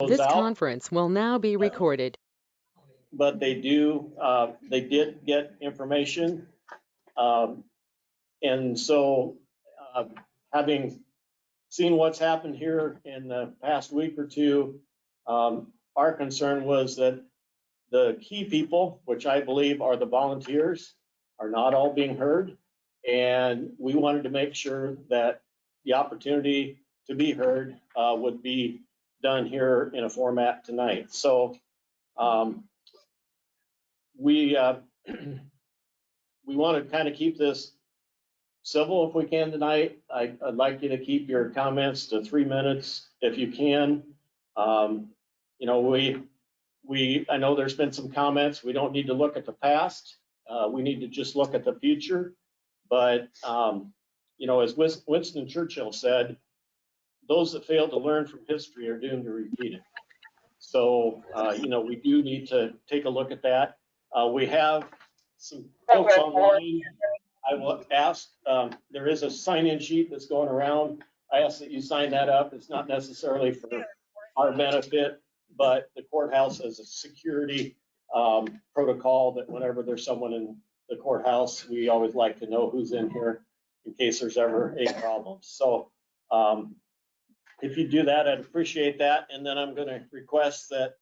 This out, conference will now be recorded. but they did get information. And so having seen what's happened here in the past week or two, our concern was that the key people, which I believe are the volunteers, are not all being heard. And we wanted to make sure that the opportunity to be heard would be done here in a format tonight. So we want to kind of keep this civil if we can tonight. I'd like you to keep your comments to 3 minutes if you can. You know, I know there's been some comments. We don't need to look at the past. We need to just look at the future. But, you know, as Winston Churchill said, those that fail to learn from history are doomed to repeat it. So, you know, we do need to take a look at that. We have some folks online. I will ask, there is a sign-in sheet that's going around. I ask that you sign that up. It's not necessarily for our benefit, but the courthouse has a security protocol that whenever there's someone in the courthouse, we always like to know who's in here in case there's ever a problem. So if you do that, I'd appreciate that. And then I'm going to request that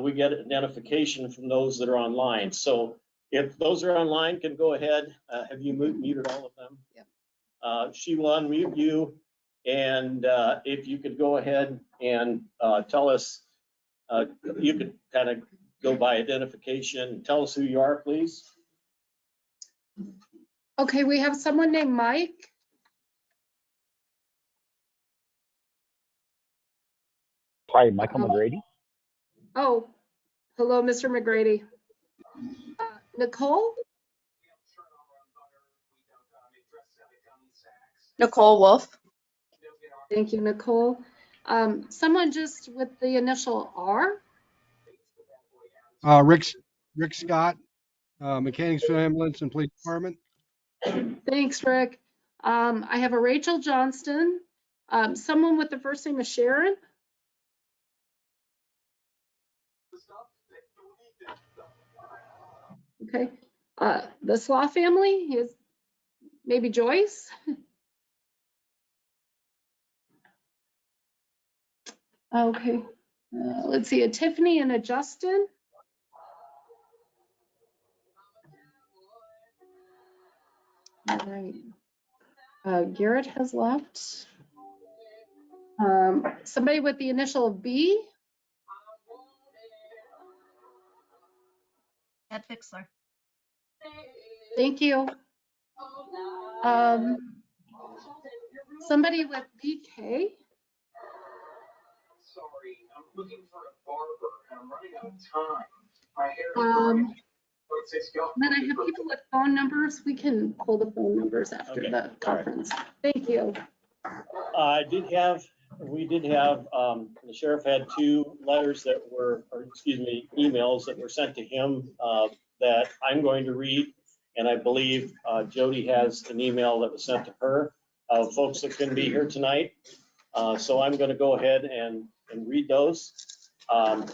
we get identification from those that are online. So if those are online, can go ahead. Have you muted all of them? Yep. She will unmute you. And if you could go ahead and tell us, you could kind of go by identification. Tell us who you are, please. Okay, we have someone named Mike. Hi, Michael McGrady. Oh, hello, Mr. McGrady. Nicole? Nicole Wolf. Thank you, Nicole. Someone just with the initial R? Rick Scott, Mechanicsville Ambulance and Police Department. Thanks, Rick. I have a Rachel Johnston. Someone with the first name of Sharon? Okay. The Slaw family is maybe Joyce? Okay. Let's see, a Tiffany and a Justin. All right. Garrett has left. Somebody with the initial B. Ed Fixler. Thank you. Somebody with BK. Sorry, I'm looking for a barber and I'm running out of time. My hair is Then I have people with phone numbers. We can pull the phone numbers after the conference. Right. Thank you. We did have, the sheriff had 2 letters that were, or excuse me, emails that were sent to him that I'm going to read. And I believe Jody has an email that was sent to her of folks that couldn't be here tonight. So I'm going to go ahead and read those. To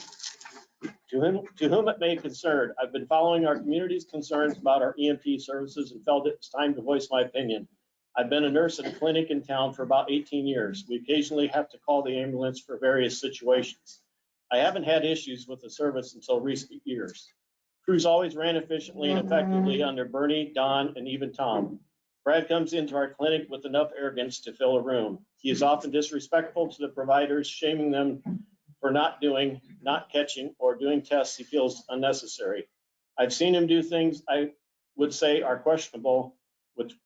whom it may concern, I've been following our community's concerns about our EMT services and felt it's time to voice my opinion. I've been a nurse at a clinic in town for about 18 years. We occasionally have to call the ambulance for various situations. I haven't had issues with the service until recent years. Crews always ran efficiently and effectively under Bernie, Don, and even Tom. Brad comes into our clinic with enough arrogance to fill a room. He is often disrespectful to the providers, shaming them for not catching, or doing tests he feels unnecessary. I've seen him do things I would say are questionable,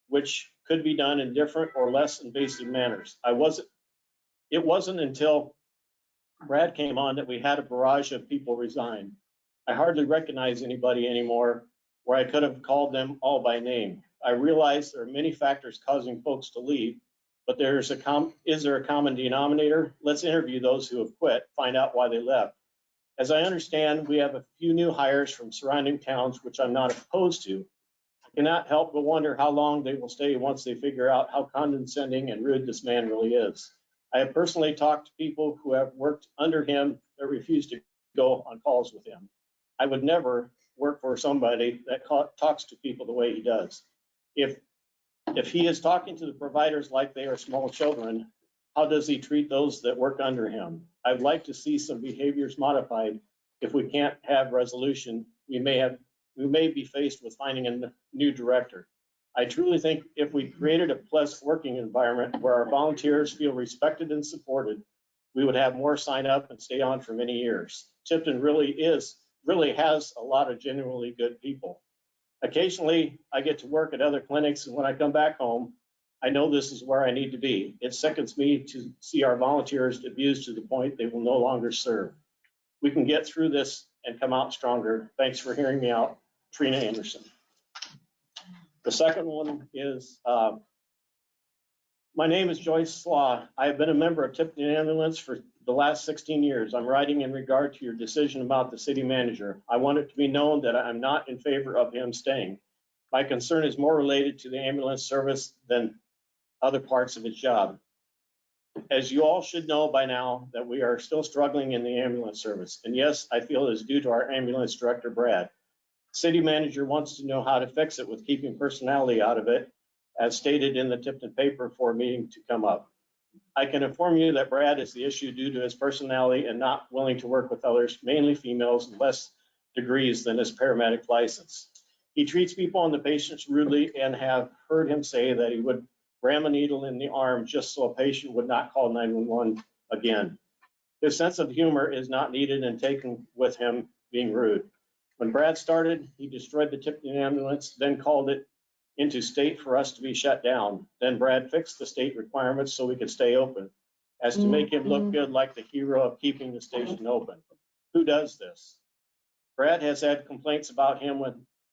which could be done in different or less invasive manners. It wasn't until Brad came on that we had a barrage of people resign. I hardly recognize anybody anymore where I could have called them all by name. I realize there are many factors causing folks to leave, but is there a common denominator? Let's interview those who have quit, find out why they left. As I understand, we have a few new hires from surrounding towns, which I'm not opposed to. I cannot help but wonder how long they will stay once they figure out how condescending and rude this man really is. I have personally talked to people who have worked under him that refuse to go on calls with him. I would never work for somebody that talks to people the way he does. If he is talking to the providers like they are small children, how does he treat those that work under him? I'd like to see some behaviors modified. If we can't have resolution, we may be faced with finding a new director. I truly think if we created a pleasant working environment where our volunteers feel respected and supported, we would have more sign up and stay on for many years. Tipton really has a lot of genuinely good people. Occasionally, I get to work at other clinics, and when I come back home, I know this is where I need to be. It sickens me to see our volunteers abused to the point they will no longer serve. We can get through this and come out stronger. Thanks for hearing me out, Trina Anderson. The second one is, my name is Joyce Slaw. I have been a member of Tipton Ambulance for the last 16 years. I'm writing in regard to your decision about the city manager. I want it to be known that I'm not in favor of him staying. My concern is more related to the ambulance service than other parts of his job. As you all should know by now, that we are still struggling in the ambulance service. And yes, I feel it is due to our ambulance director, Brad. City manager wants to know how to fix it with keeping personality out of it, as stated in the Tipton paper for a meeting to come up. I can inform you that Brad is the issue due to his personality and not willing to work with others, mainly females, with less degrees than his paramedic license. He treats people and the patients rudely, and have heard him say that he would ram a needle in the arm just so a patient would not call 911 again. His sense of humor is not needed and taken with him being rude. When Brad started, he destroyed the Tipton ambulance, then called it into state for us to be shut down. Then Brad fixed the state requirements so we could stay open, as to make him look good like the hero of keeping the station open. Who does this? Brad has had complaints about him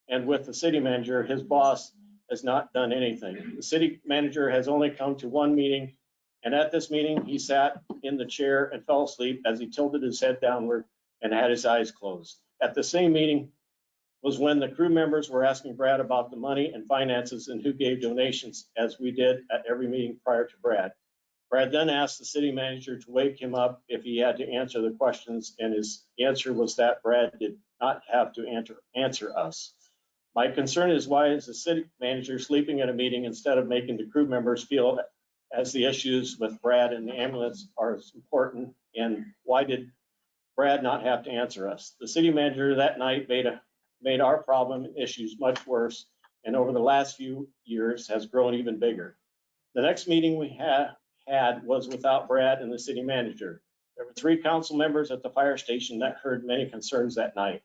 and with the city manager, his boss has not done anything. The city manager has only come to one meeting, and at this meeting, he sat in the chair and fell asleep as he tilted his head downward and had his eyes closed. At the same meeting was when the crew members were asking Brad about the money and finances and who gave donations, as we did at every meeting prior to Brad. Brad then asked the city manager to wake him up if he had to answer the questions, and his answer was that Brad did not have to answer us. My concern is, why is the city manager sleeping at a meeting instead of making the crew members feel as the issues with Brad and the ambulance are important, and why did Brad not have to answer us? The city manager that night made our problem and issues much worse, and over the last few years has grown even bigger. The next meeting we had was without Brad and the city manager. There were 3 council members at the fire station that heard many concerns that night.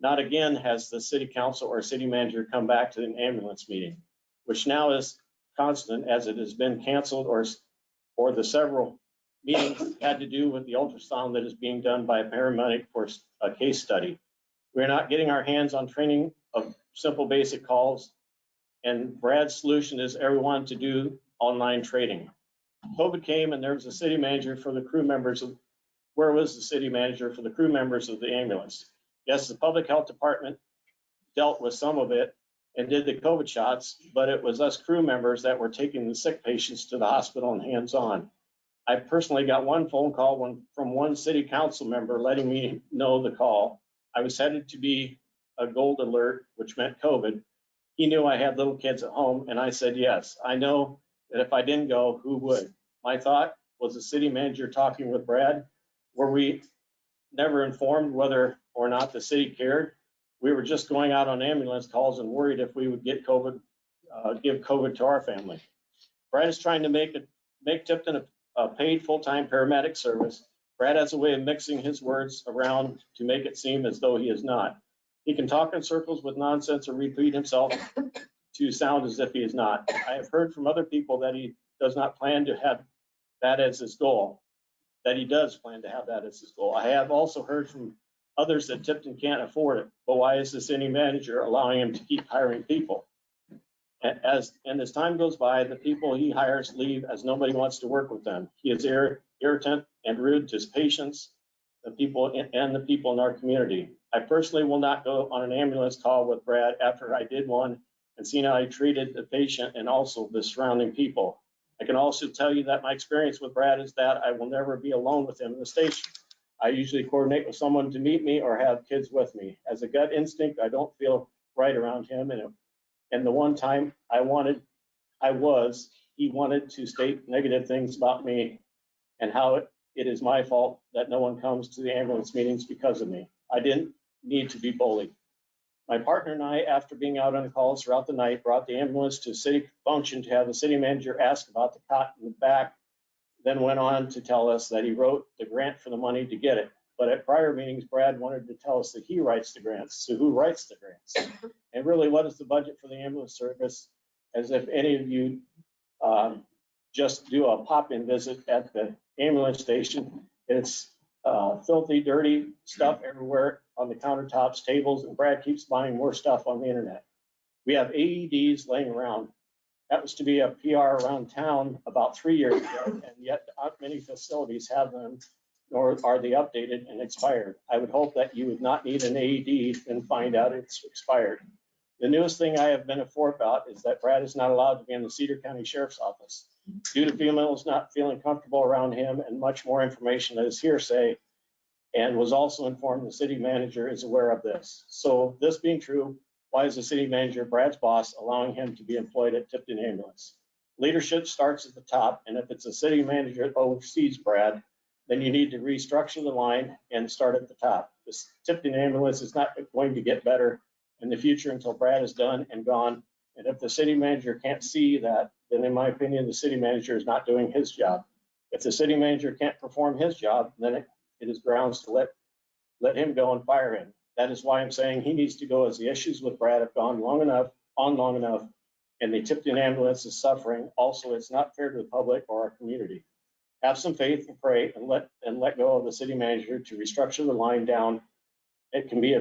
Not again has the city council or city manager come back to an ambulance meeting, which now is constant, as it has been canceled, or the several meetings had to do with the ultrasound that is being done by a paramedic for a case study. We're not getting our hands on training of simple basic calls, and Brad's solution is everyone to do online training. COVID came and there was a city manager for the crew members of, where was the city manager for the crew members of the ambulance? Yes, the public health department dealt with some of it and did the COVID shots, but it was us crew members that were taking the sick patients to the hospital and hands-on. I personally got one phone call from one city council member letting me know the call. I was headed to be a gold alert, which meant COVID. He knew I had little kids at home, and I said, yes, I know that if I didn't go, who would? My thought was the city manager talking with Brad. Were we never informed whether or not the city cared? We were just going out on ambulance calls and worried if we would get COVID, give COVID to our family. Brad is trying to make Tipton a paid full-time paramedic service. Brad has a way of mixing his words around to make it seem as though he is not. He can talk in circles with nonsense or repeat himself to sound as if he is not. I have heard from other people that he does not plan to have that as his goal, that he does plan to have that as his goal. I have also heard from others that Tipton can't afford it, but why is the city manager allowing him to keep hiring people? And as time goes by, the people he hires leave as nobody wants to work with them. He is irritant and rude to his patients, the people and the people in our community. I personally will not go on an ambulance call with Brad after I did one and seen how he treated the patient and also the surrounding people. I can also tell you that my experience with Brad is that I will never be alone with him in the station. I usually coordinate with someone to meet me or have kids with me. As a gut instinct, I don't feel right around him. And the one time he wanted to state negative things about me and how it is my fault that no one comes to the ambulance meetings because of me. I didn't need to be bullied. My partner and I, after being out on calls throughout the night, brought the ambulance to a city function to have the city manager ask about the cot in the back, then went on to tell us that he wrote the grant for the money to get it. But at prior meetings, Brad wanted to tell us that he writes the grants. So who writes the grants? And really, what is the budget for the ambulance service? As if any of you just do a pop-in visit at the ambulance station. It's filthy, dirty stuff everywhere on the countertops, tables, and Brad keeps buying more stuff on the internet. We have AEDs laying around. That was to be a PR around town about 3 years ago, and yet not many facilities have them, nor are they updated and expired. I would hope that you would not need an AED and find out it's expired. The newest thing I have been informed about is that Brad is not allowed to be in the Cedar County Sheriff's Office due to females not feeling comfortable around him, and much more information that is hearsay, and was also informed the city manager is aware of this. So this being true, why is the city manager, Brad's boss, allowing him to be employed at Tipton Ambulance? Leadership starts at the top, and if it's a city manager that oversees Brad, then you need to restructure the line and start at the top. This Tipton Ambulance is not going to get better in the future until Brad is done and gone. And if the city manager can't see that, then in my opinion, the city manager is not doing his job. If the city manager can't perform his job, then it is grounds to let him go and fire him. That is why I'm saying he needs to go, as the issues with Brad have gone long enough, and the Tipton Ambulance is suffering. Also, it's not fair to the public or our community. Have some faith and pray and let go of the city manager to restructure the line down. It can be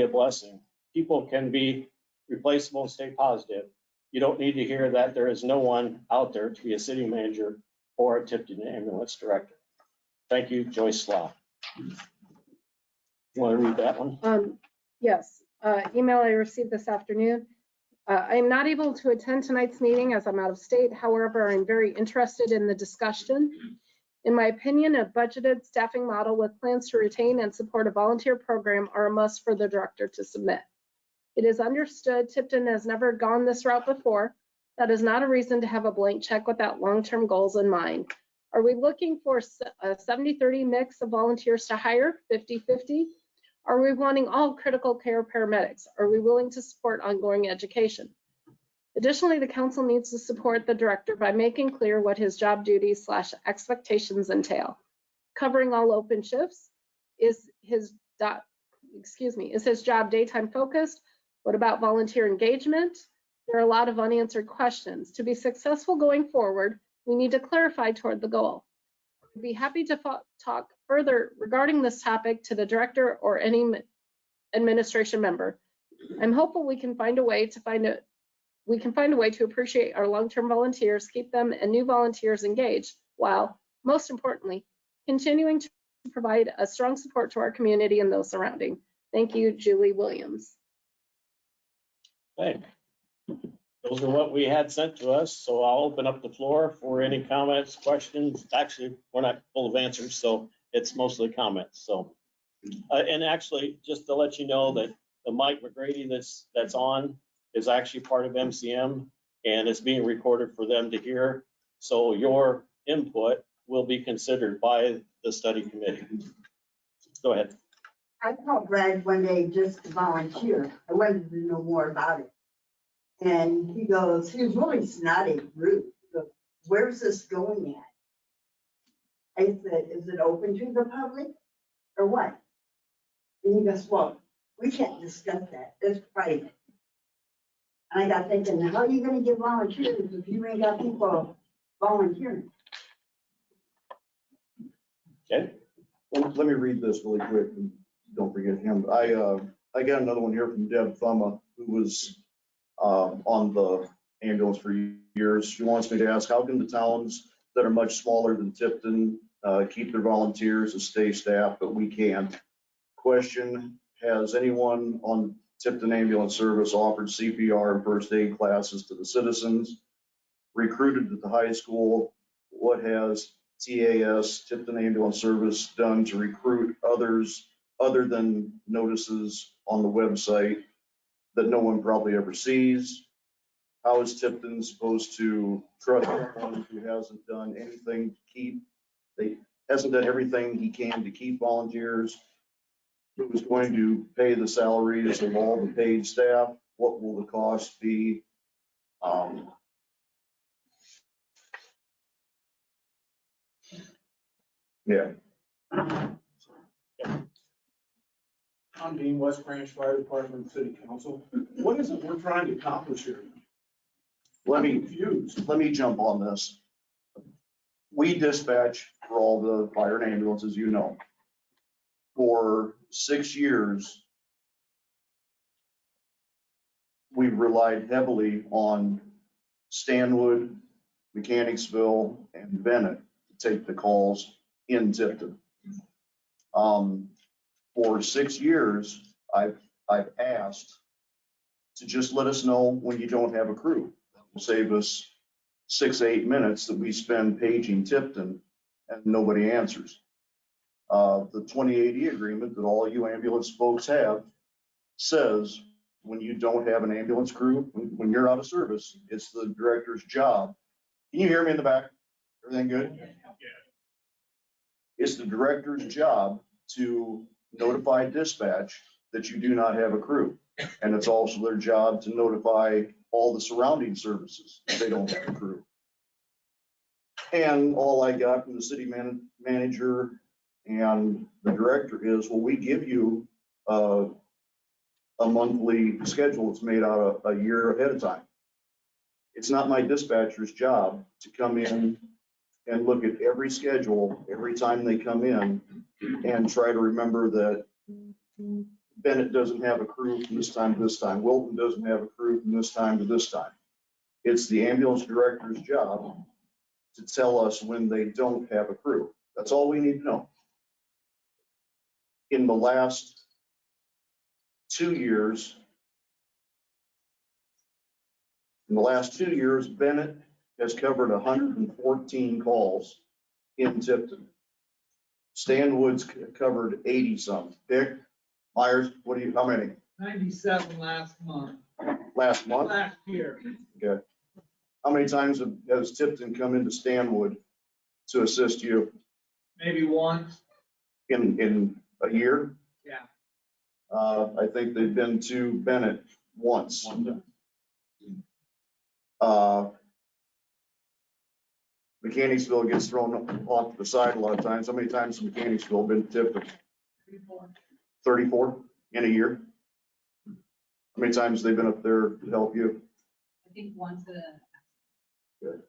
a blessing. People can be replaceable and stay positive. You don't need to hear that there is no one out there to be a city manager or a Tipton Ambulance director. Thank you, Joyce Slaw. You want to read that one? Yes, email I received this afternoon. I am not able to attend tonight's meeting as I'm out of state. However, I'm very interested in the discussion. In my opinion, a budgeted staffing model with plans to retain and support a volunteer program are a must for the director to submit. It is understood Tipton has never gone this route before. That is not a reason to have a blank check without long-term goals in mind. Are we looking for a 70-30 mix of volunteers to hire, 50-50? Are we wanting all critical care paramedics? Are we willing to support ongoing education? Additionally, the council needs to support the director by making clear what his job duties / expectations entail. Covering all open shifts, is his job daytime focused? What about volunteer engagement? There are a lot of unanswered questions. To be successful going forward, we need to clarify toward the goal. I'd be happy to talk further regarding this topic to the director or any administration member. I'm hopeful we can find a way to appreciate our long-term volunteers, keep them and new volunteers engaged, while most importantly, continuing to provide a strong support to our community and those surrounding. Thank you, Julie Williams. Okay. Those are what we had sent to us, so I'll open up the floor for any comments, questions. Actually, we're not full of answers, so it's mostly comments. So, and actually, just to let you know that the Mike McGrady that's on is actually part of MCM, and it's being recorded for them to hear. So your input will be considered by the study committee. Go ahead. I called Brad one day just to volunteer. I wanted to know more about it. And he was really snotty, rude. He goes, where's this going at? I said, is it open to the public or what? And he goes, well, we can't discuss that. It's private. And I got thinking, how are you going to get volunteers if you ain't got people volunteering? Okay. Well, let me read this really quick and don't forget him. I got another one here from Deb Thumma, who was on the ambulance for years. She wants me to ask, how can the towns that are much smaller than Tipton keep their volunteers and stay staffed, but we can't? Question, has anyone on Tipton Ambulance Service offered CPR and first aid classes to the citizens? recruited at the high school? What has TAS, Tipton Ambulance Service, done to recruit others other than notices on the website that no one probably ever sees? How is Tipton supposed to trust someone who hasn't done anything to hasn't done everything he can to keep volunteers? Who is going to pay the salaries of all the paid staff? What will the cost be? Yeah. I'm Dean, West Branch Fire Department, City Council. What is it we're trying to accomplish here? Let I'm me confused. jump on this. We dispatch for all the fire and ambulances, you know. For 6 years, we've relied heavily on Stanwood, Mechanicsville, and Bennett to take the calls in Tipton. For 6 years, I've asked to just let us know when you don't have a crew. That will save us 6-8 minutes that we spend paging Tipton and nobody answers. The 2080 agreement that all you ambulance folks have says when you don't have an ambulance crew, when you're out of service, it's the director's job. Can you hear me in the back? Everything good? Yeah. It's the director's job to notify dispatch that you do not have a crew. And it's also their job to notify all the surrounding services if they don't have a crew. And all I got from the city manager and the director is, well, we give you a monthly schedule that's made out a year ahead of time. It's not my dispatcher's job to come in and look at every schedule every time they come in and try to remember that Bennett doesn't have a crew from this time to this time. Wilton doesn't have a crew from this time to this time. It's the ambulance director's job to tell us when they don't have a crew. That's all we need to know. In the last 2 years, Bennett has covered 114 calls in Tipton. Stanwood's covered 80 some. Dick Myers, how many? 97 last month. Last month? Last year. Okay. How many times has Tipton come into Stanwood to assist you? Maybe once. In a year? Yeah. I think they've been to Bennett once. Mechanicsville gets thrown off to the side a lot of times. How many times has Mechanicsville been to Tipton? 34 in a year? How many times have they been up there to help you? I think once Good.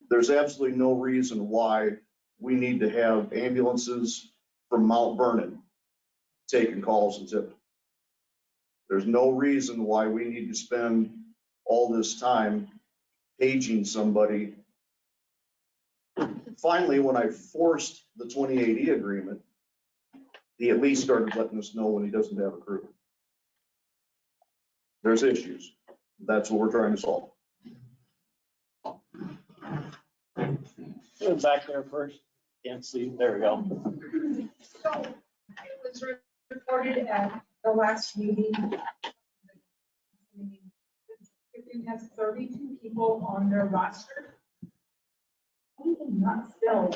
There's absolutely no reason why we need to have ambulances from Mount Vernon taking calls in Tipton. There's no reason why we need to spend all this time paging somebody. Finally, when I forced the 2080 agreement, he at least started letting us know when he doesn't have a crew. There's issues. That's what we're trying to solve. Back there first. Can't see. There we go. So it was reported at the last meeting. It has 32 people on their roster. We did not fill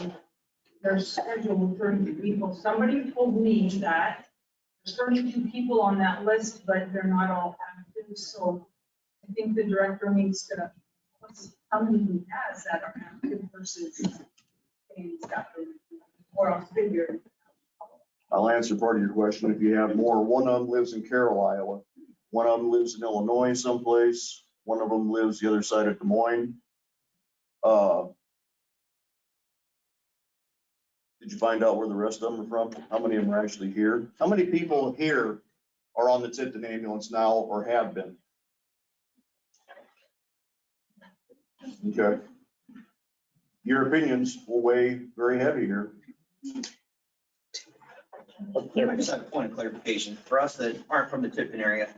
their schedule with 32 people. Somebody told me that there's 32 people on that list, but they're not all active. So I think the director needs to tell us how many he has that are active versus things that or else figure. I'll answer part of your question if you have more. One of them lives in Carroll, Iowa. One of them lives in Illinois someplace. One of them lives the other side of Des Moines. Did you find out where the rest of them are from? How many of them are actually here? How many people here are on the Tipton ambulance now or have been? Okay. Your opinions will weigh very heavy here. I just have a point of clarification. For us that aren't from the Tipton area,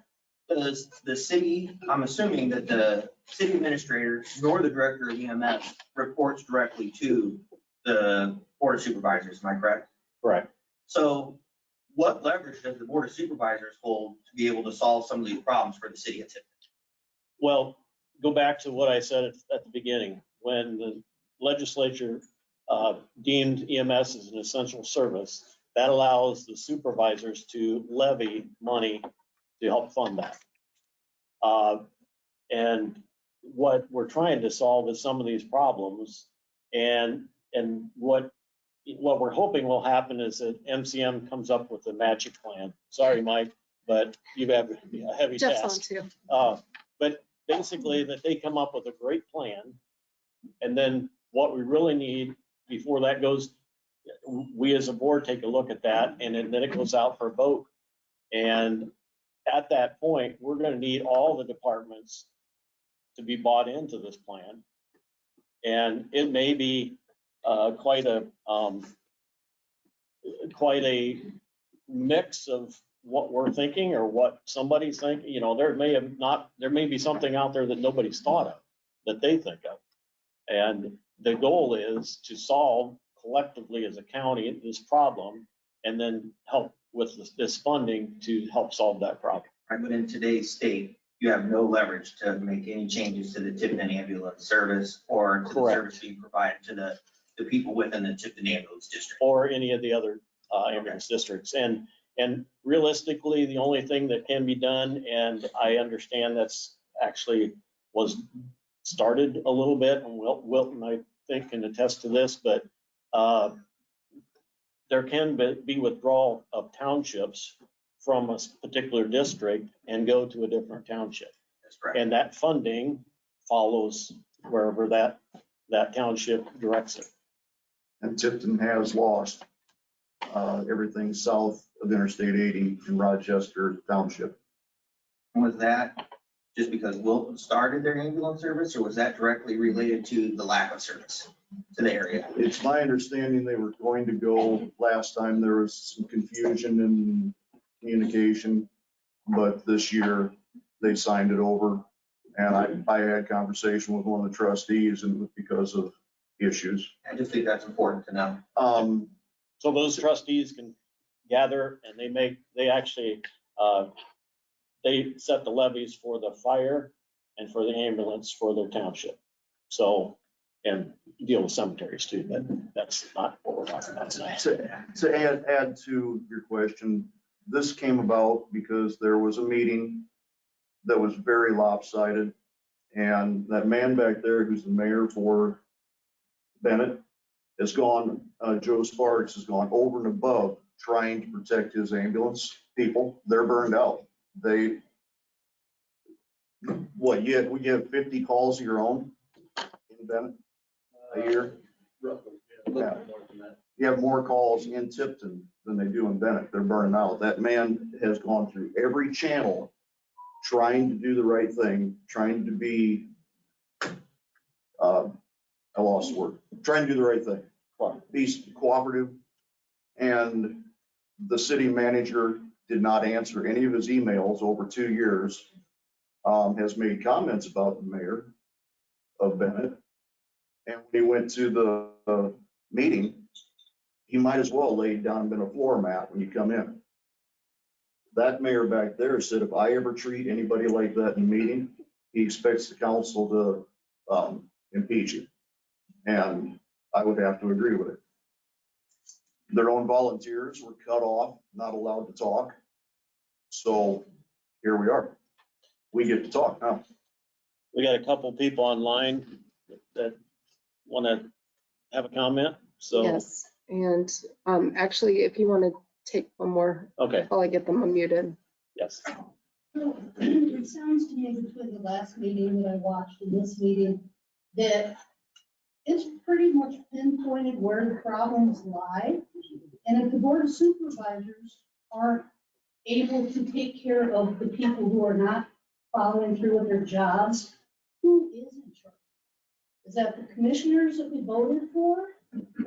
Does the city, I'm assuming that the city administrator nor the director of EMS reports directly to the Board of Supervisors, am I correct? Correct. So what leverage does the Board of Supervisors hold to be able to solve some of these problems for the city of Tipton? Well, go back to what I said at the beginning. When the legislature deemed EMS as an essential service, that allows the supervisors to levy money to help fund that. And what we're trying to solve is some of these problems. And what we're hoping will happen is that MCM comes up with a magic plan. Sorry, Mike, but you have a heavy Jeff's task. on too. But basically that they come up with a great plan. And then what we really need before that goes, we as a board take a look at that, and then it goes out for a vote. And at that point, we're going to need all the departments to be bought into this plan. And it may be quite a mix of what we're thinking or what somebody's thinking. You know, there may be something out there that nobody's thought of, that they think of. And the goal is to solve collectively as a county this problem, and then help with this funding to help solve that problem. Right, but in today's state, you have no leverage to make any changes to the Tipton ambulance service or to the service being provided to the people within the Tipton ambulance district. Or any of the other ambulance districts. And realistically, the only thing that can be done, and I understand that's actually was started a little bit, and Wilton, I think, can attest to this, but there can be withdrawal of townships from a particular district and go to a different township. That's correct. And that funding follows wherever that township directs it. And Tipton has lost everything south of Interstate 80 in Rochester Township. And was that just because Wilton started their ambulance service, or was that directly related to the lack of service to the area? It's my understanding they were going to go last time. There was some confusion in communication, but this year they signed it over. And I had conversation with one of the trustees, and it was because of issues. I just think that's important to know. So those trustees can gather, and they actually they set the levies for the fire and for the ambulance for their township. So, and deal with cemeteries too, but that's not what we're talking about tonight. To add to your question, this came about because there was a meeting that was very lopsided, and that man back there who's the mayor for Bennett has gone, Joe Sparks has gone over and above trying to protect his ambulance people. They're burned out. We get 50 calls of your own in Bennett a year? Roughly, yeah. You have more calls in Tipton than they do in Bennett. They're burning out. That man has gone through every channel trying to do the right thing, trying to be, I lost the word, trying to do the right thing. Be cooperative. And the city manager did not answer any of his emails over 2 years, has made comments about the mayor of Bennett. And when he went to the meeting, he might as well lay down and been a floor mat when you come in. That mayor back there said, if I ever treat anybody like that in a meeting, he expects the council to impeach him. And I would have to agree with it. Their own volunteers were cut off, not allowed to talk. So here we are. We get to talk now. We got a couple people online that want to have a comment, so. Yes, and actually, if you want to take one more, Okay, while I get them unmuted. yes. It sounds to me between the last meeting that I watched and this meeting, that it's pretty much pinpointed where the problems lie. And if the Board of Supervisors aren't able to take care of the people who are not following through with their jobs, who is in charge? Is that the commissioners that we voted for?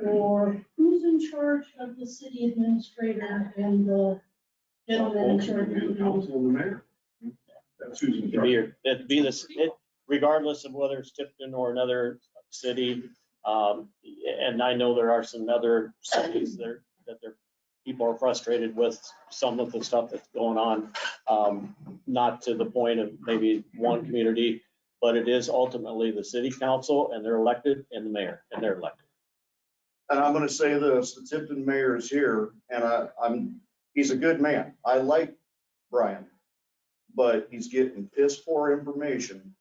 Or who's in charge of the city administrator and the gentleman in charge of the Council and the mayor. It'd be this, regardless of whether it's Tipton or another city. And I know there are some other cities there that their people are frustrated with some of the stuff that's going on. Not to the point of maybe one community, but it is ultimately the city council and they're elected, and the mayor and they're elected. And I'm gonna say this, the Tipton mayor is here, and he's a good man. I like Brian, but he's getting piss poor information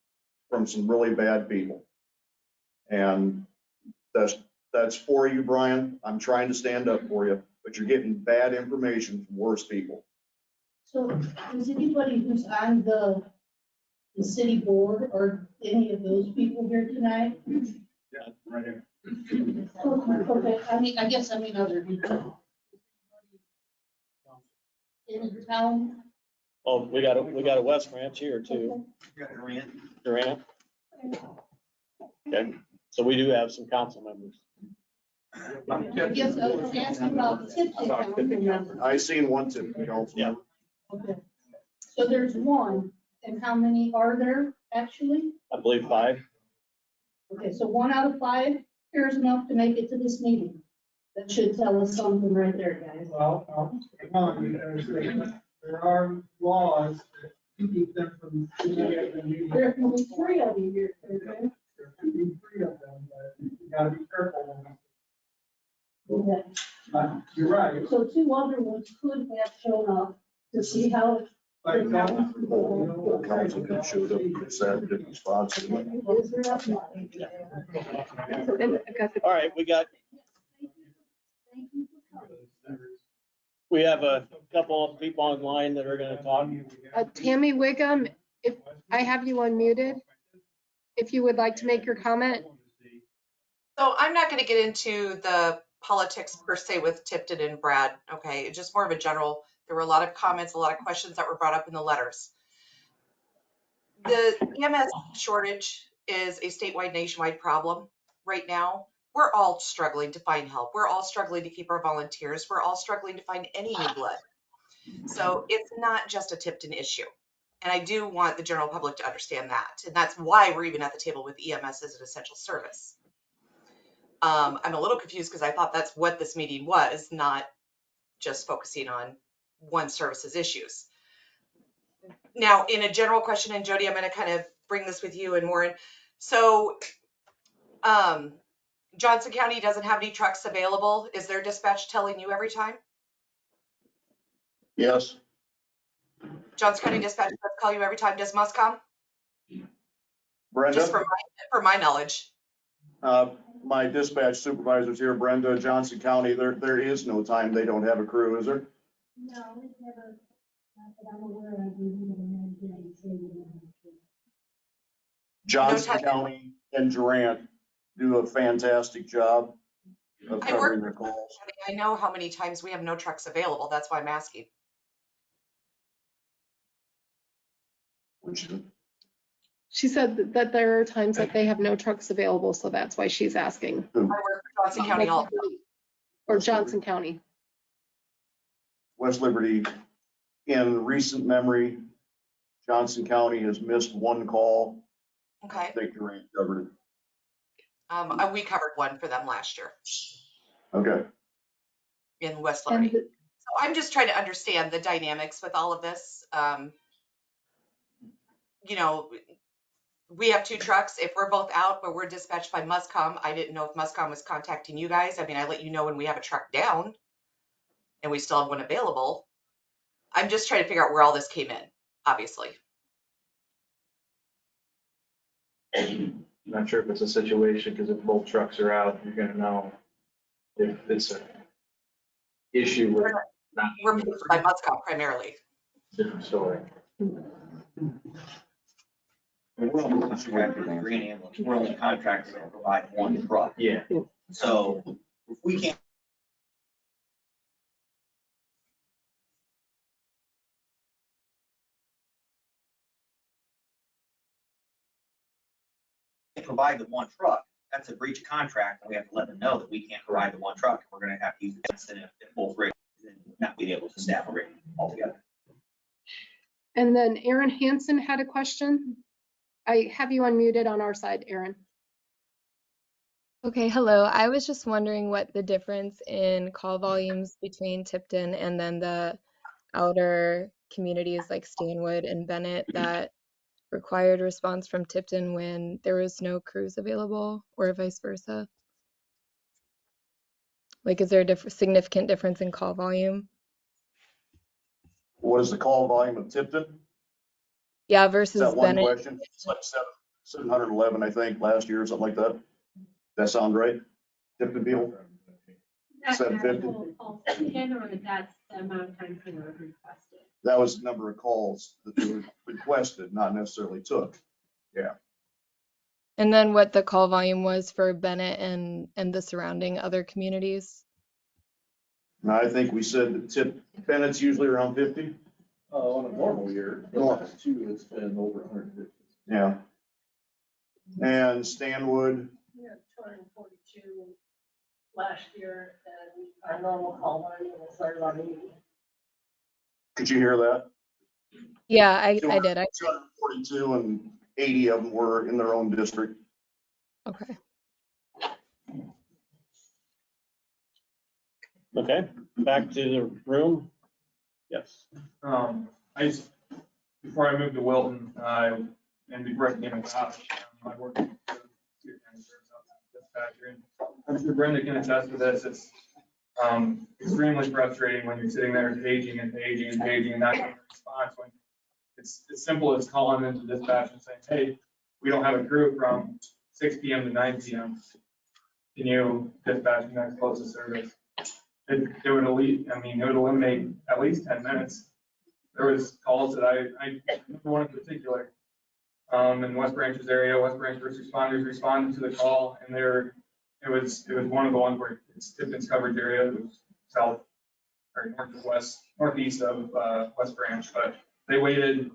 from some really bad people. And that's for you, Brian. I'm trying to stand up for you, but you're getting bad information from worse people. So is anybody who's on the city board or any of those people here tonight? Yeah, right here. Okay, I guess other people. In the town? Oh, we got a West Ranch here too. Durant. Okay, so we do have some council members. I guess I was asking about the Tipton council member. I seen one Tipton council. Yeah. Okay. So there's one, and how many are there actually? I believe 5. Okay, so 1 out of 5 cares enough to make it to this meeting. That should tell us something right there, guys. Well, hang on, because there are laws that keep them from. There can be 3 of you here, okay? There can be 3 of them, but you gotta be careful. Okay. You're right. So 2 other ones could have shown up to see how. But The council that showed up and said different spots. Is there a- All right, we have a couple of people online that are going to talk. Tammy Wiggum, if I have you unmuted, if you would like to make your comment. So I'm not going to get into the politics per se with Tipton and Brad. Okay, it's just more of a general. There were a lot of comments, a lot of questions that were brought up in the letters. The EMS shortage is a statewide, nationwide problem right now. We're all struggling to find help. We're all struggling to keep our volunteers. We're all struggling to find any new blood. So it's not just a Tipton issue. And I do want the general public to understand that. And that's why we're even at the table with EMS as an essential service. I'm a little confused because I thought that's what this meeting was, not just focusing on one service's issues. Now, in a general question, and Jody, I'm going to kind of bring this with you and Warren. So Johnson County doesn't have any trucks available. Is their dispatch telling you every time? Yes. Johnson County dispatch does call you every time. Does Muscom? Brenda? Just for my knowledge. My dispatch supervisor's here, Brenda, Johnson County. There is no time they don't have a crew, is there? No, it's never, not that I'm aware of. Johnson County and Durant do a fantastic job of covering their calls. I know how many times we have no trucks available. That's why I'm asking. She said that there are times that they have no trucks available, so that's why she's asking. I work for Johnson County also. Or Johnson County. West Liberty, in recent memory, Johnson County has missed 1 call. Okay. I think Durant covered it. We covered one for them last year Okay. in West Liberty. So I'm just trying to understand the dynamics with all of this. You know, we have 2 trucks. If we're both out, but we're dispatched by Muscom, I didn't know if Muscom was contacting you guys. I mean, I let you know when we have a truck down and we still have one available. I'm just trying to figure out where all this came in, obviously. Not sure if it's a situation, because if both trucks are out, you're gonna know if it's an issue with not. We're paid by Muscom primarily. Different story. We're only contracted with Green Ambulance. We're only contracted to provide 1 truck. Yeah. So if we can't provide the 1 truck, that's a breach of contract, and we have to let them know that we can't provide the 1 truck. We're going to have to use the incident at both rates and not being able to staff a rate altogether. And then Aaron Hansen had a question. I have you unmuted on our side, Aaron. Okay, hello. I was just wondering what the difference in call volumes between Tipton and then the outer communities like Stanwood and Bennett that required response from Tipton when there was no crews available, or vice versa. Like, is there a significant difference in call volume? What is the call volume of Tipton? Yeah, Is versus that one Bennett. question? It's like 711, I think, last year, something like that. That sound right? Tipton people? 750? Or that's the amount of times they were requested. That was the number of calls that they were requested, not necessarily took. Yeah. And then what the call volume was for Bennett and the surrounding other communities? Now, I think we said that Bennett's usually around 50. On a normal year, the last two, it's been over 150. Yeah. And Stanwood, We had 242 last year, and our normal call volume was right around 80. could you hear that? Yeah, I did. 242 and 80 of them were in their own district. Okay. Okay, back to the room. Yes. Before I moved to Wilton, and before I became a cop, I worked at the Cedar County Sheriff's Office dispatcher. And I'm sure Brenda can attest to this. It's extremely frustrating when you're sitting there paging and paging and paging and not getting a response when it's as simple as calling into dispatch and saying, hey, we don't have a crew from 6 p.m. to 9 p.m. Can you dispatch the next closest service? It would eliminate at least 10 minutes. There was calls that I remember one in particular, in West Branch's area, West Branch first responders responded to the call, and it was one of the ones where it's Tipton's coverage area, it was south or northeast of West Branch, but they waited,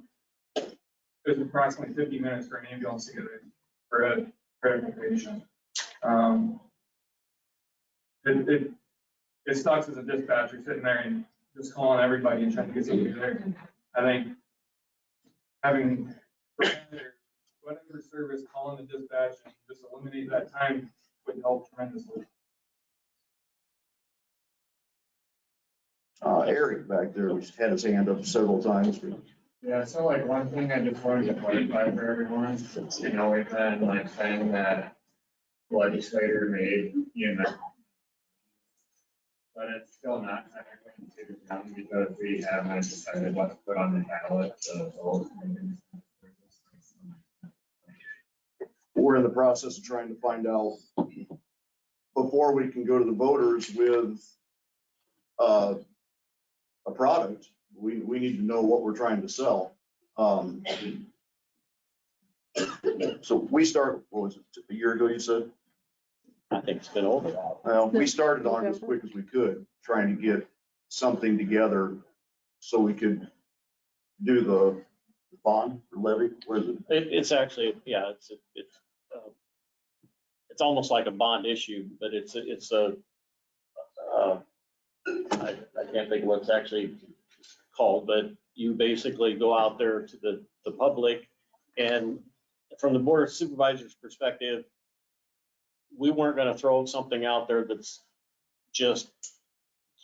it was approximately 50 minutes for an ambulance to get in for a critical patient. It sucks as a dispatcher sitting there and just calling everybody and trying to get somebody there. I think having whatever service calling the dispatch and just eliminate that time would help tremendously. Eric back there had his hand up several times. Yeah, so like one thing I just wanted to clarify for everyone, you know, we've been like saying that legislator made EMS, but it's still not technically in Cedar County because we haven't decided what to put on the ballot to vote. We're in the process of trying to find out before we can go to the voters with a product. We need to know what we're trying to sell. So we start, what was it, a year ago you said? I think it's been over that. Well, we started on it as quick as we could, trying to get something together so we could do the bond or levy. What is it? It's actually, yeah, it's almost like a bond issue, but it's a I can't think of what it's actually called, but you basically go out there to the public, and from the Board of Supervisors perspective, we weren't going to throw something out there that's just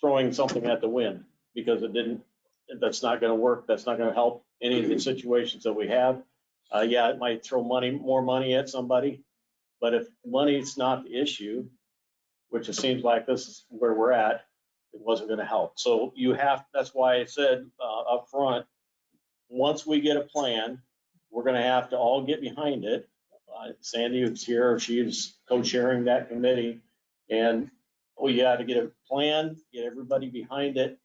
throwing something at the wind, because that's not going to work. That's not going to help any of the situations that we have. Yeah, it might throw more money at somebody, but if money's not the issue, which it seems like this is where we're at, it wasn't going to help. So that's why I said up front, once we get a plan, we're going to have to all get behind it. Sandy, who's here, she's co-chairing that committee, and we got to get a plan, get everybody behind it,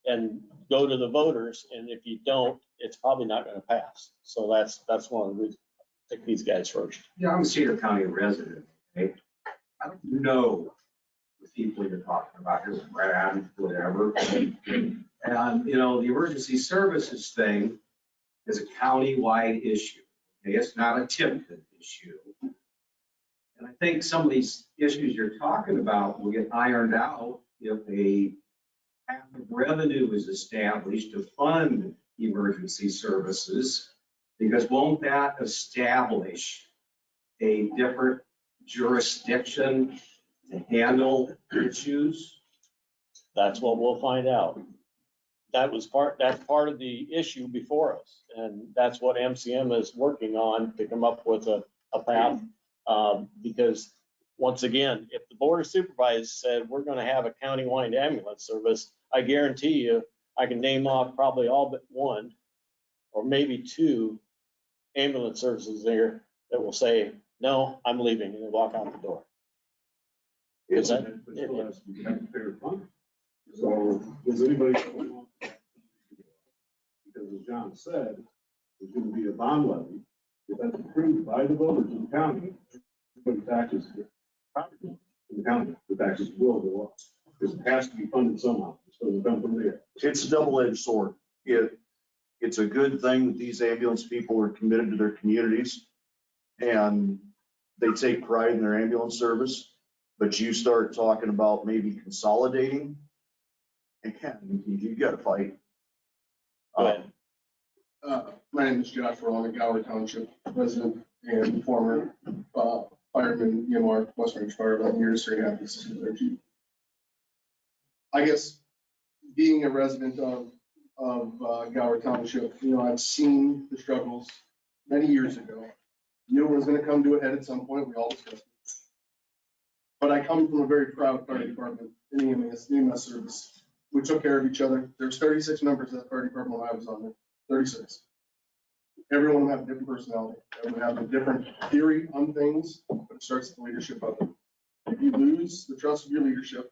and go to the voters. And if you don't, it's probably not going to pass. So that's one of the reasons I pick these guys first. Yeah, I'm a Cedar County resident. Okay? I don't know the people you're talking about here, Brad, whatever. And, you know, the emergency services thing is a county-wide issue. Okay? It's not a Tipton issue. And I think some of these issues you're talking about will get ironed out if a path of revenue is established to fund emergency services? Because won't that establish a different jurisdiction to handle issues? That's what we'll find out. That's part of the issue before us. And that's what MCM is working on to come up with a path. Because once again, if the Board of Supervisors said we're going to have a countywide ambulance service, I guarantee you, I can name off probably all but one or maybe two ambulance services there that will say, no, I'm leaving, and they walk out the door. Is that? So does anybody? Because as John said, there's going to be a bond levy. If that's approved by the voters in the county, the taxes, in the county, the taxes will go up. Because it has to be funded somehow. So it come from there. It's a double-edged sword. It's a good thing that these ambulance people are committed to their communities and they take pride in their ambulance service. But you start talking about maybe consolidating, and you got to fight. My name is Josh Rowan, a Gower Township resident and former fireman, EMR, West Range Fire, 11 years, 3.5 assistant fire chief. I guess being a resident of Gower Township, I've seen the struggles many years ago. Knew it was going to come to a head at some point. We all discussed it. But I come from a very proud fire department in EMS Service. We took care of each other. There's 36 members of that fire department when I was on there, 36. Everyone will have a different personality. Everyone will have a different theory on things, but it starts with the leadership of them. If you lose the trust of your leadership,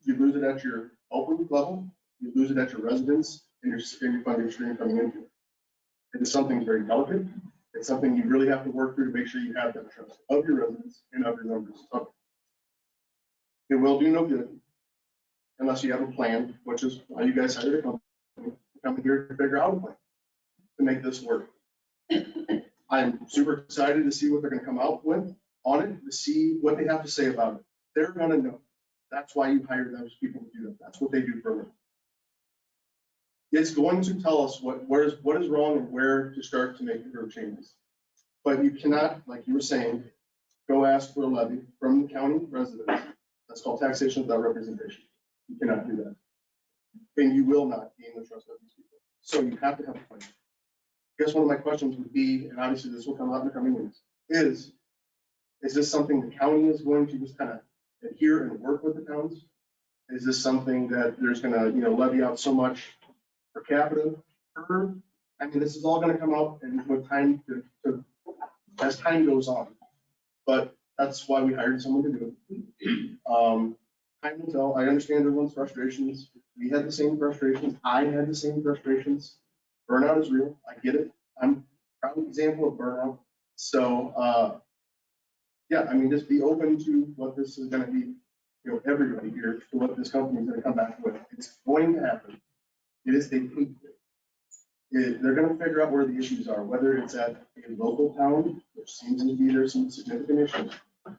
you lose it at your open level, you lose it at your residents, and your funding stream coming into it. It is something very delicate. It's something you really have to work through to make sure you have that trust of your residents and of your members. It will do no good unless you have a plan, which is why you guys hired a company to come in here to figure out a plan to make this work. I'm super excited to see what they're going to come out with on it, to see what they have to say about it. They're going to know. That's why you hire those people to do that. That's what they do for a living. It's going to tell us what is wrong and where to start to make the changes. But you cannot, like you were saying, go ask for a levy from the county residents. That's called taxation without representation. You cannot do that. And you will not gain the trust of these people. So you have to have a plan. I guess one of my questions would be, and obviously this will come out in the coming weeks, is this something the county is going to just kind of adhere and work with the towns? Is this something that there's going to, levy out so much per capita per? I mean, this is all going to come out and with time as time goes on. But that's why we hired someone to do it. Time will tell. I understand everyone's frustrations. We had the same frustrations. I had the same frustrations. Burnout is real. I get it. I'm a proud example of burnout. So, yeah, I mean, just be open to what this is going to be, everybody here, to what this company is going to come back with. It's going to happen. It is, they hate it. They're going to figure out where the issues are, whether it's at a local town, which seems to be there's some significant issues,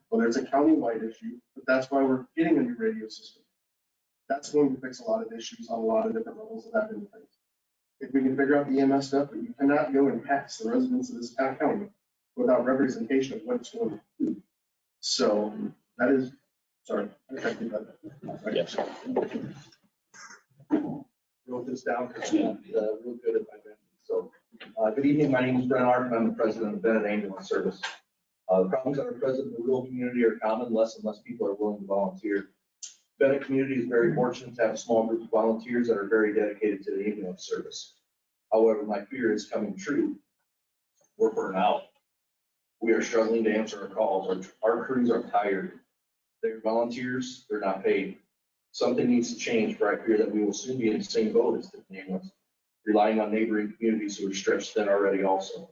whether it's a county-wide issue, but that's why we're getting a new radio system. That's going to fix a lot of issues on a lot of different levels of that kind of thing. If we can figure out the EMS stuff, but you cannot go and tax the residents of this county without representation of what it's going to do. So that is, sorry, I think that. Yes. Wrote this down because real good at my memory. So, good evening. My name is Brent Arp, and I'm the president of Bennett Ambulance Service. The problems that are present in the rural community are common. Less and less people are willing to volunteer. Bennett community is very fortunate to have a small group of volunteers that are very dedicated to the ambulance service. However, my fear is coming true. We're burnt out. We are struggling to answer our calls. Our crews are tired. They're volunteers. They're not paid. Something needs to change, for I fear that we will soon be in the same boat as the ambulance, relying on neighboring communities who are stretched thin already also.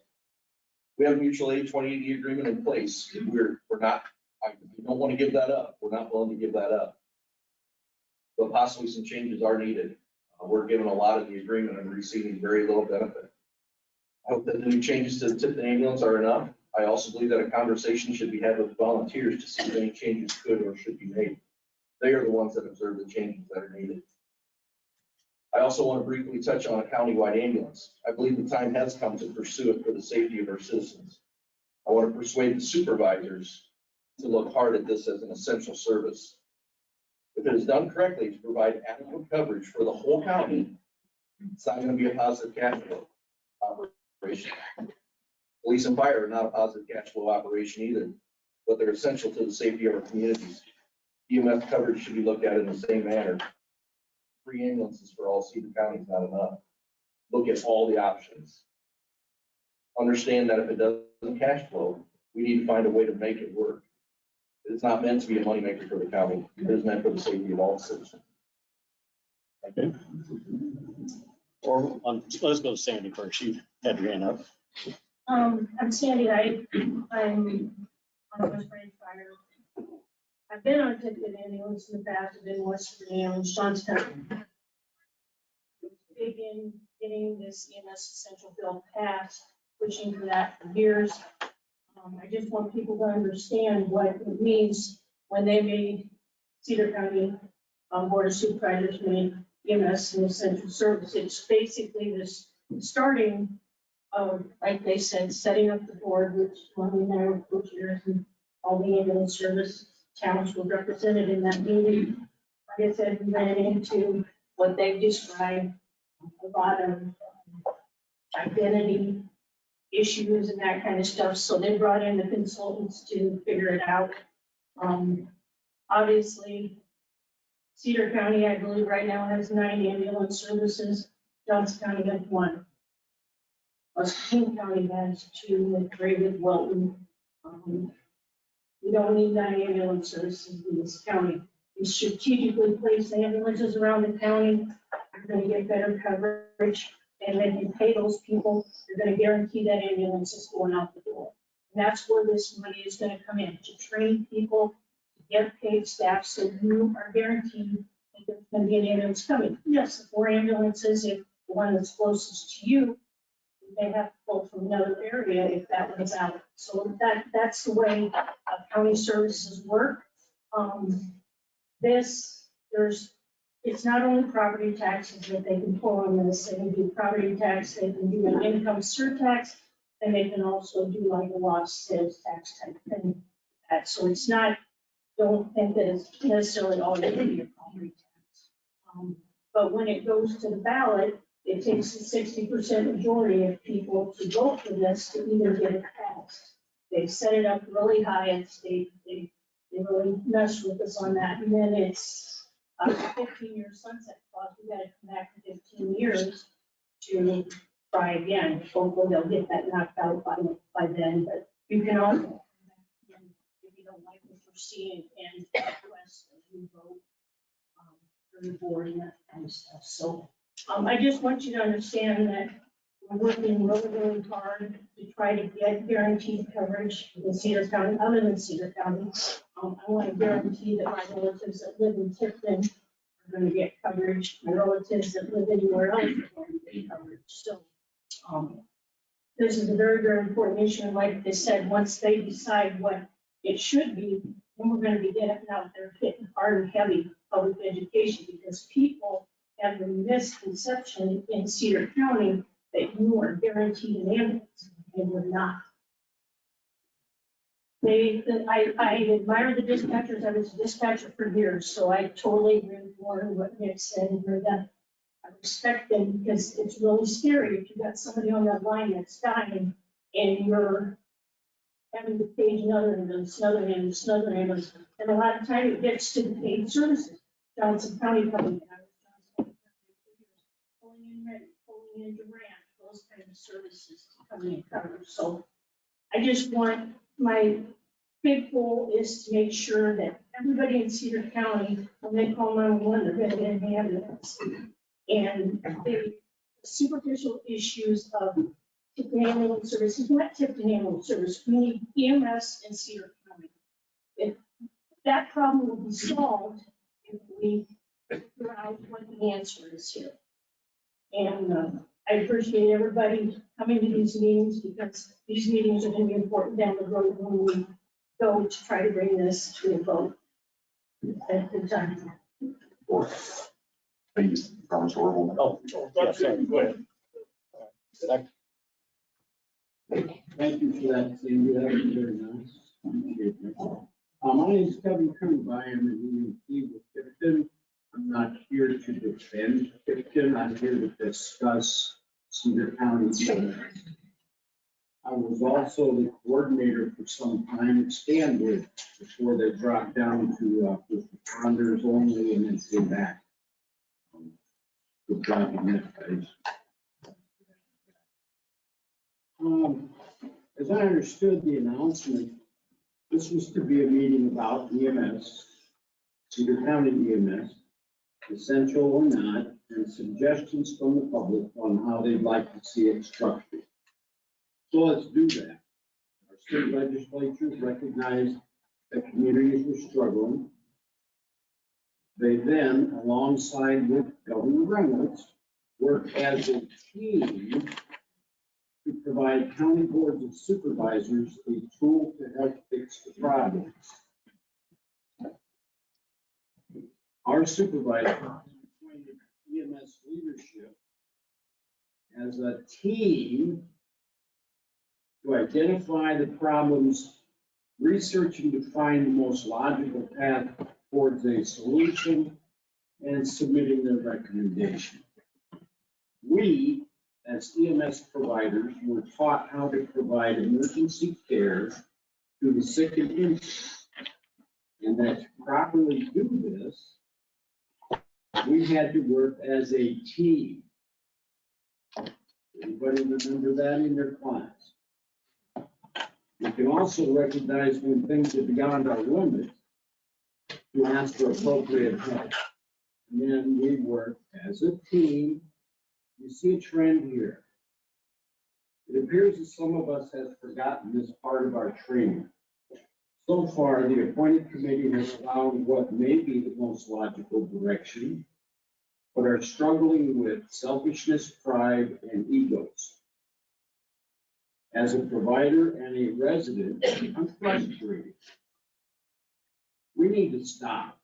We have a mutual aid 2080 agreement in place. We're not, I don't want to give that up. We're not willing to give that up. But possibly some changes are needed. We're given a lot of the agreement and receiving very little benefit. I hope that the new changes to the Tipton ambulance are enough. I also believe that a conversation should be had with volunteers to see if any changes could or should be made. They are the ones that observe the changes that are needed. I also want to briefly touch on a countywide ambulance. I believe the time has come to pursue it for the safety of our citizens. I want to persuade the supervisors to look hard at this as an essential service. If it is done correctly to provide adequate coverage for the whole county, it's not going to be a positive cash flow operation. Police and fire are not a positive cash flow operation either, but they're essential to the safety of our communities. EMS coverage should be looked at in the same manner. 3 ambulances for all Cedar County is not enough. Look at all the options. Understand that if it doesn't cash flow, we need to find a way to make it work. It's not meant to be a moneymaker for the county. It is meant for the safety of all citizens. Okay. Or let's go to Sandy first. She had her hand up. I'm Sandy. I'm on West Branch Fire. I've been on ticketed ambulance in the past. I've been in West Virginia and Johnstown. Big in getting this EMS essential bill passed, pushing for that for years. I just want people to understand what it means when they made Cedar County Board of Supervisors made EMS an essential service. It's basically this starting of, like they said, setting up the board, which one we know, co-chairs and all the ambulance service towns were represented in that meeting. Like I said, we ran into what they've described, a lot of identity issues and that kind of stuff. So they brought in the consultants to figure it out. Obviously, Cedar County, I believe right now has 9 ambulance services. Johnson County has 1. King County has 2 with Gray with Welton. We don't need 9 ambulance services in this county. We strategically place ambulances around the county. We're going to get better coverage. And then you pay those people, you're going to guarantee that ambulance is going out the door. And that's where this money is going to come in, to train people, to get paid staff, so you are guaranteed that there's going to be an ambulance coming. Yes, the 4 ambulances, if the one that's closest to you, they have to pull from another area if that one's out. So that's the way county services work. It's not only property taxes that they can pull on this. They can do property tax, they can do an income surtax, and they can also do like a lost sales tax type thing. So it's not, don't think that it's necessarily all going to be a property tax. But when it goes to the ballot, it takes a 60% majority of people to vote for this to even get it passed. They've set it up really high at state. They really messed with us on that. And then it's 15-year sunset clause. We got to come back to 15 years to try again. Hopefully they'll get that knocked out by then. But you can also come back if you don't like what you're seeing and request a new vote for the board and that kind of stuff. So I just want you to understand that we're working really, really hard to try to get guaranteed coverage in Cedar County, other than Cedar County. I want to guarantee that my relatives that live in Tipton are going to get coverage. My relatives that live anywhere else are going to get coverage. So this is a very, very important issue. And like they said, once they decide what it should be, then we're going to be getting out there hitting hard and heavy public education, because people have the misconception in Cedar County that you are guaranteed an ambulance, and we're not. I admire the dispatchers. I was a dispatcher for years, so I totally agree with Warren, what Nick said, and that I respect them, because it's really scary if you've got somebody on that line that's dying and you're having to page another ambulance, another ambulance, another ambulance. And a lot of time it gets to the paid services. Johnson County coming in, pulling in Reddy, pulling in Durant, those kind of services coming in coverage. So I just want, my big goal is to make sure that everybody in Cedar County, when they call 911, they're going to get an ambulance. And the superficial issues of Tipton ambulance service is not Tipton ambulance service. We need EMS in Cedar County. If that problem will be solved if we figure out what the answer is here. And I appreciate everybody coming to these meetings, because these meetings are going to be important down the road when we go to try to bring this to a vote at the time. Please, promise order. Oh, yeah, sorry, go ahead. Thank you for that, Sandy. That was very nice. Appreciate that. My name is Kevin Coon. I am an EMT with Tipton. I'm not here to defend Tipton. I'm here to discuss Cedar County. I was also the coordinator for some time at Stanwood before they dropped down to responders only and then came back. Good job in that place. As I understood the announcement, this was to be a meeting about EMS, Cedar County EMS, essential or not, and suggestions from the public on how they'd like to see it structured. So let's do that. Our state legislatures recognized that communities were struggling. They then, alongside with Governor Reynolds, worked as a team to provide county boards of supervisors a tool to help fix the problems. Our supervisor appointed EMS leadership as a team to identify the problems, researching to find the most logical path towards a solution, and submitting their recommendation. We, as EMS providers, were taught how to provide emergency care to the sick and injured. And that to properly do this, we had to work as a team. Anybody remember that in their class? We can also recognize when things are beyond our limit to ask for appropriate help. And then we work as a team. You see a trend here. It appears that some of us have forgotten this part of our training. So far, the appointed committee has found what may be the most logical direction, but are struggling with selfishness, pride, and egos. As a provider and a resident, I'm frustrated. We need to stop.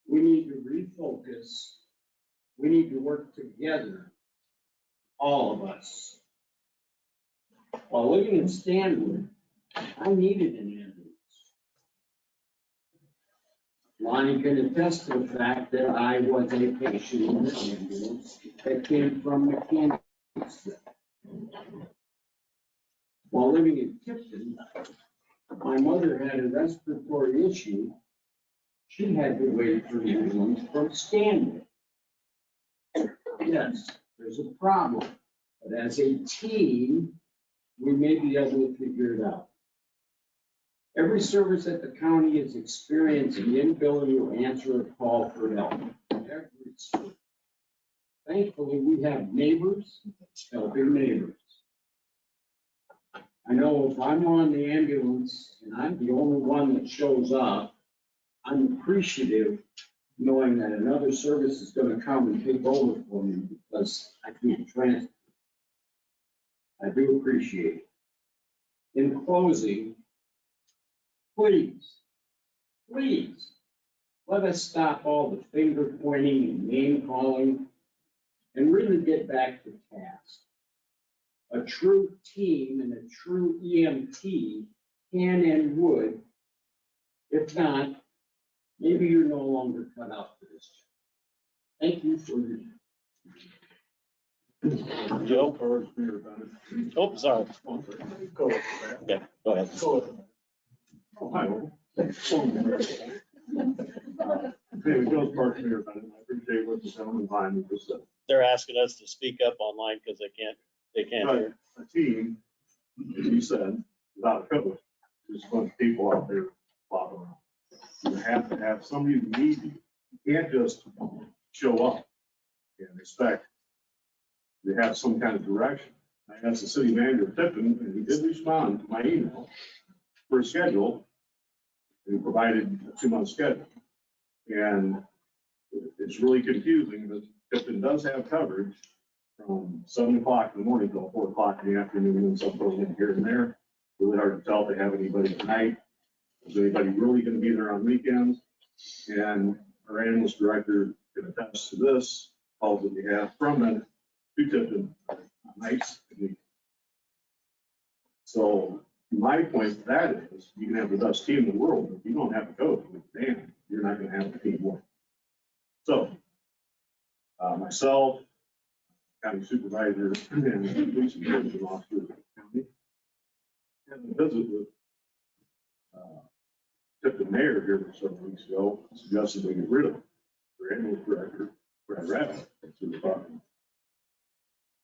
We need to refocus. We need to work together, all of us. While living in Stanwood, I needed an ambulance. Lonnie can attest to the fact that I was a patient in the ambulance that came from Mechanicsville. While living in Tipton, my mother had a respiratory issue. She had to wait for an ambulance from Stanwood. Yes, there's a problem, but as a team, we may be able to figure it out. Every service at the county is experiencing the inability to answer a call for help. Every service. Thankfully, we have neighbors helping neighbors. I know if I'm on the ambulance and I'm the only one that shows up, I'm appreciative knowing that another service is going to come and take over for me because I can't transfer. I do appreciate it. In closing, please, let us stop all the finger pointing and name calling and really get back to task. A true team and a true EMT can and would. If not, maybe you're no longer cut out for this job. Thank you for your time. Joe? Oh, sorry. Go ahead. Okay, go ahead. Oh, hi. Anyway, Joe's part of me, I appreciate what the gentleman behind me just said. They're asking us to speak up online because they can't hear. A team, as you said, without a coach, there's a bunch of people out there flopping around. You have to have somebody who needs you. You can't just show up and expect to have some kind of direction. I asked the city manager of Tipton, and he did respond to my email for a schedule, and he provided a 2-month schedule. And it's really confusing, but Tipton does have coverage from 7 o'clock in the morning till 4 o'clock in the afternoon, and some throws in here and there. Really hard to tell if they have anybody tonight. Is anybody really going to be there on weekends? And our ambulance director can attest to this, calls that we have from them to Tipton, nice. So my point to that is, you can have the best team in the world, but if you don't have a coach, man, you're not gonna have a team work. So, myself, county supervisor, and police enforcement officer of the county, had a visit with Tipton mayor here several weeks ago, suggested they get rid of their ambulance director, Brad Rabbit. That's who we're talking.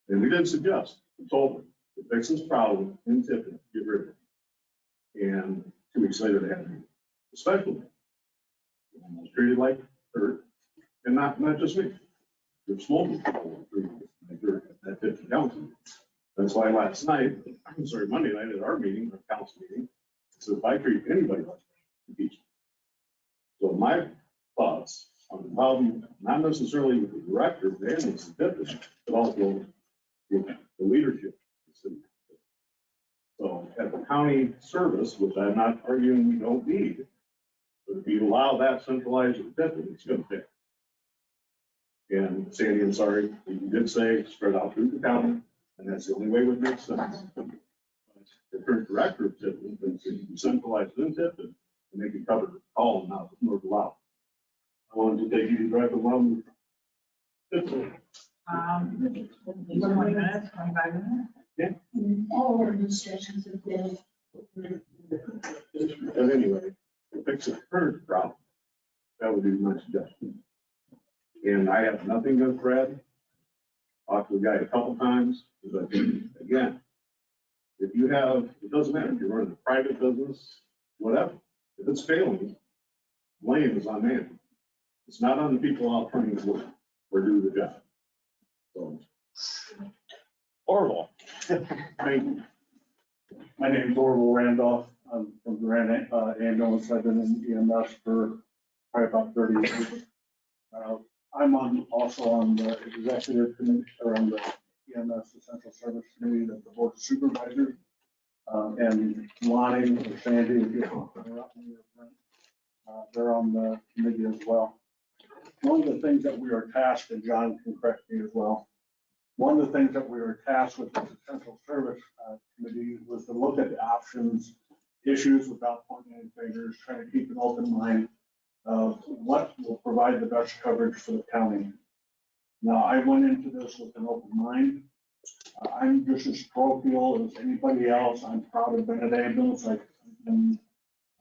And we didn't suggest, we told them, to fix this problem in Tipton, get rid of it. And 2 weeks later, they had a special meeting. And I was treated like dirt, and not just me. There's multiple people treated like dirt at that Tipton council. That's why last night, I'm sorry, Monday night at our meeting, our council meeting, so if I treat anybody like that, impeach me. So my thoughts on the problem, not necessarily with the director of the ambulance in Tipton, but also with the leadership of the city. So at the county service, which I'm not arguing we don't need, but if you allow that centralized in Tipton, it's going to fail. And Sandy, I'm sorry, you did say spread out through the county, and that's the only way it would make sense. The current director of Tipton thinks that you can centralize it in Tipton and they can cover all of now north allowed. I wanted to take you to drive around Tipton. 20 minutes, 25 minutes? Yeah. All our discussions have been. But anyway, to fix the current problem, that would be my suggestion. And I have nothing against Brad. Talked to the guy a couple times, but again, if you have, it doesn't matter if you're running a private business, whatever. If it's failing, blame is on man. It's not on the people out trying to work or do the job. So. Horrible. Thank you. My name is Orville Randolph. I'm from Granite Ambulance. I've been in EMS for probably about 30 years. I'm also on the executive committee, or on the EMS Essential Service Committee of the Board of Supervisors. And Lonnie or Sandy, if you're they're on the committee as well. One of the things that we are tasked, and John can correct me as well, one of the things that we were tasked with the Essential Service Committee was to look at the options, issues without pointing any fingers, trying to keep an open mind of what will provide the best coverage for the county. Now, I went into this with an open mind. I'm just as parochial as anybody else. I'm proud of Bennett Ambulance. I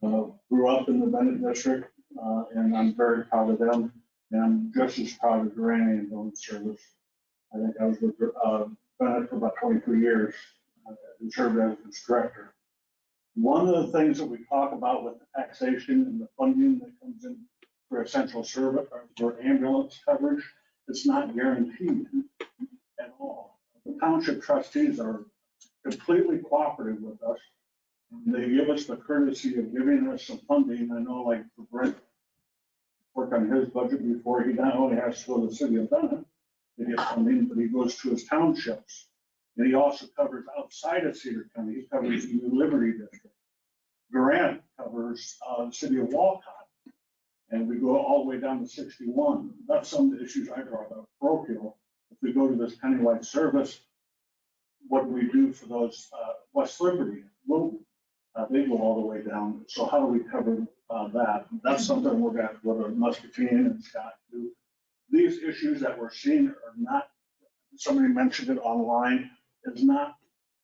grew up in the Bennett district, and I'm very proud of them. And I'm just as proud of Grand Ambulance Service. I think I was with Bennett for about 23 years and served as its director. One of the things that we talk about with the taxation and the funding that comes in for essential service or for ambulance coverage, it's not guaranteed at all. The township trustees are completely cooperative with us. They give us the courtesy of giving us some funding. I know, like for Brent, work on his budget before he not only has to go to the city of Bennett to get funding, but he goes to his townships. And he also covers outside of Cedar County. He covers the New Liberty District. Grant covers the city of Walcott. And we go all the way down to 61. That's some of the issues I brought up. Parochial. If we go to this countywide service, what do we do for those West Liberty? They go all the way down. So how do we cover that? That's something we're going to have to go to Muscatine and Scott to do. These issues that we're seeing are not, somebody mentioned it online, is not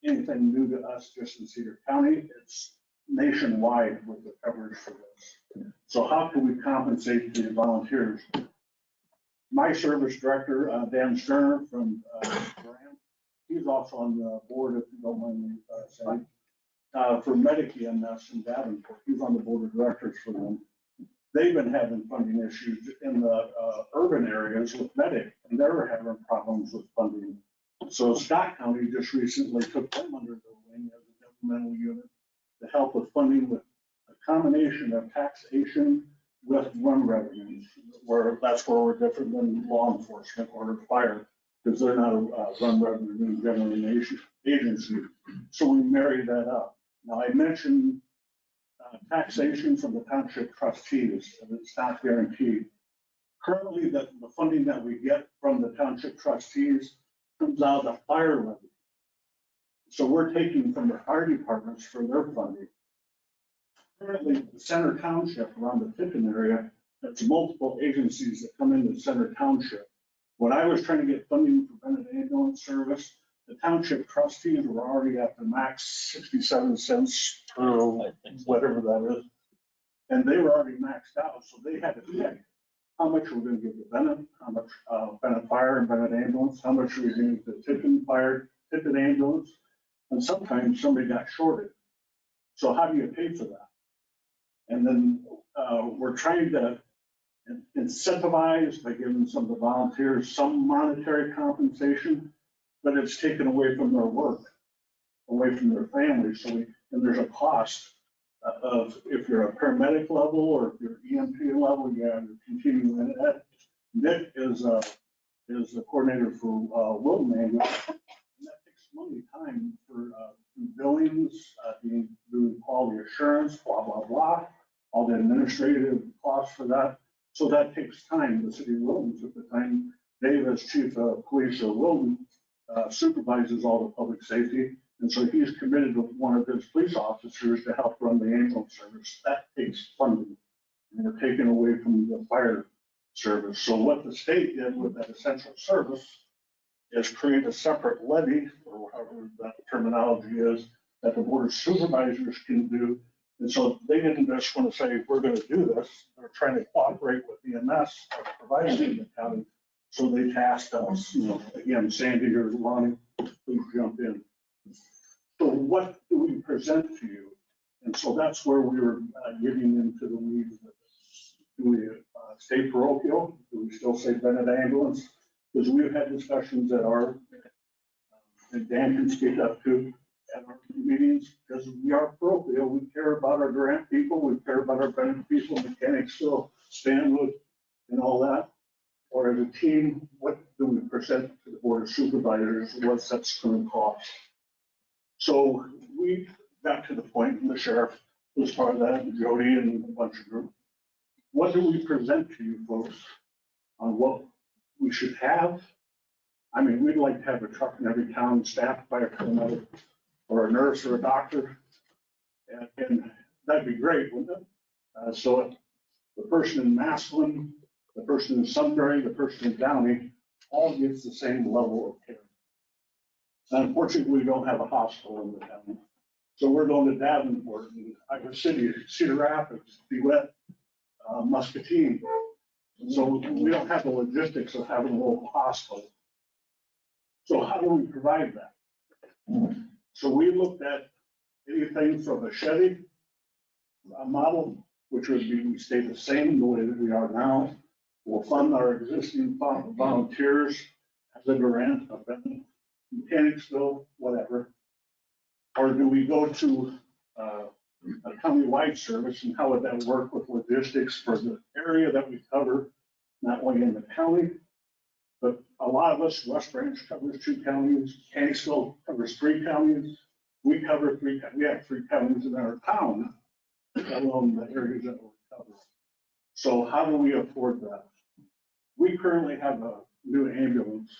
anything new to us just in Cedar County. It's nationwide with the coverage for this. So how can we compensate the volunteers? My service director, Dan Sterner from Graham, he's also on the board, if you don't mind me saying, for Medic EMS in Davenport. He's on the board of directors for them. They've been having funding issues in the urban areas with Medic, and they're having problems with funding. So Scott County just recently took them under their wing as a governmental unit to help with funding with a combination of taxation with run revenues, where that's where we're different than law enforcement or fire, because they're not a run revenue generating agency. So we marry that up. Now, I mentioned taxation from the township trustees, and it's not guaranteed. Currently, the funding that we get from the township trustees comes out of the fire levy. So we're taking from the fire departments for their funding. Currently, the Center Township around the Tiffin area, there's multiple agencies that come into Center Township. When I was trying to get funding for Bennett Ambulance Service, the township trustees were already at the max 67 cents, whatever that is. And they were already maxed out, so they had to pick how much we're gonna give to Bennett, how much Bennett Fire and Bennett Ambulance, how much we're giving to Tiffin Fire, Tiffin Ambulance, and sometimes somebody got shorted. So how do you pay for that? And then we're trying to incentivize by giving some of the volunteers some monetary compensation, but it's taken away from their work, away from their families. So and there's a cost of if you're a paramedic level or if you're EMT level, you have to continue in it. Nick is the coordinator for Wilton Ambulance, and that takes money, time for billings, doing quality assurance, blah, blah, blah, all the administrative costs for that. So that takes time. The city of Wilton took the time. Dave, as chief of police of Wilton, supervises all the public safety. And so he's committed to one of his police officers to help run the ambulance service. That takes funding. And we're taking away from the fire service. So what the state did with that essential service is create a separate levy, or however that terminology is, that the Board of Supervisors can do. And so they didn't just want to say, we're going to do this. They're trying to cooperate with EMS providers in the county. So they tasked us, again, Sandy or Lonnie, please jump in. So what do we present to you? And so that's where we were getting into the weeds of this. Do we stay parochial? Do we still say Bennett Ambulance? Because we've had discussions at our, and Dan can speak up to, at our meetings, because we are parochial. We care about our grant people. We care about our Bennett people, Mechanicsville, Stanwood, and all that. Or as a team, what do we present to the Board of Supervisors? What's that going to cost? So we got to the point, and the sheriff was part of that, and Jody and a bunch of group. What do we present to you folks on what we should have? I mean, we'd like to have a truck in every town staffed by a paramedic or a nurse or a doctor. And that'd be great, wouldn't it? So the person in Massillon, the person in Sunbury, the person in Downey, all gets the same level of care. And unfortunately, we don't have a hospital in the town. So we're going to Davenport, and Iowa City, Cedar Rapids, DeWitt, Muscatine. So we don't have the logistics of having a local hospital. So how do we provide that? So we looked at anything from a Chevy model, which would be, we stay the same the way that we are now. We'll fund our existing volunteers as a grant, a Mechanicsville, whatever. Or do we go to a county-wide service, and how would that work with logistics for the area that we cover, not only in the county, but a lot of us, West Branch covers 2 counties, Mechanicsville covers 3 counties. We cover 3, we have 3 counties in our town, let alone the areas that we cover. So how do we afford that? We currently have a new ambulance.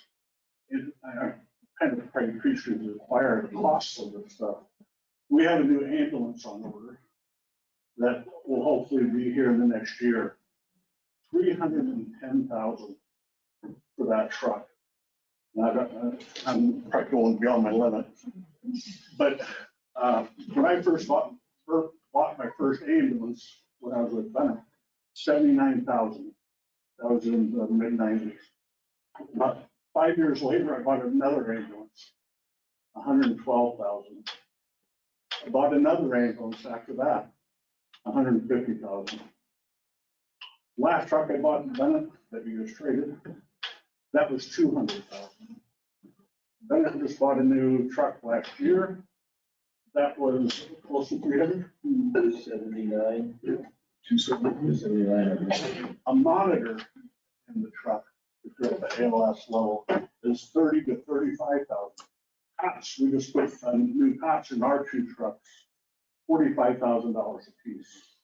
I kind of probably appreciate the required costs of this stuff. We have a new ambulance on order that will hopefully be here in the next year. $310,000 for that truck. I'm probably going beyond my limit. But when I first bought my first ambulance when I was with Bennett, $79,000. That was in the mid-90s. About 5 years later, I bought another ambulance, $112,000. I bought another ambulance after that, $150,000. Last truck I bought in Bennett that you just traded, that was $200,000. Bennett just bought a new truck last year. That was close to 300. 79. 279. A monitor in the truck to at the ALS level is $30,000 to $35,000. Cots, we just put new cots in our 2 trucks, $45,000 a piece.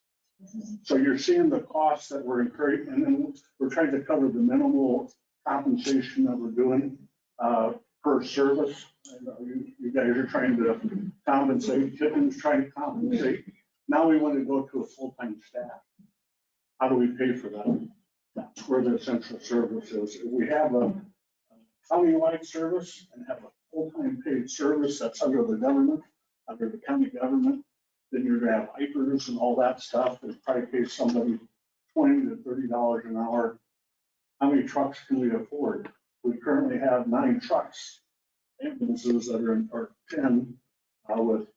So you're seeing the costs that we're incurring, and then we're trying to cover the minimal compensation that we're doing per service. I know you guys are trying to compensate, Tiffin's trying to compensate. Now we want to go to a full-time staff. How do we pay for that? That's where the essential service is. If we have a county-wide service and have a full-time paid service that's under the government, under the county government, then you're gonna have IPERS and all that stuff, and probably pay somebody $20 to $30 an hour. How many trucks can we afford? We currently have 9 trucks, ambulances that are in, or 10 with,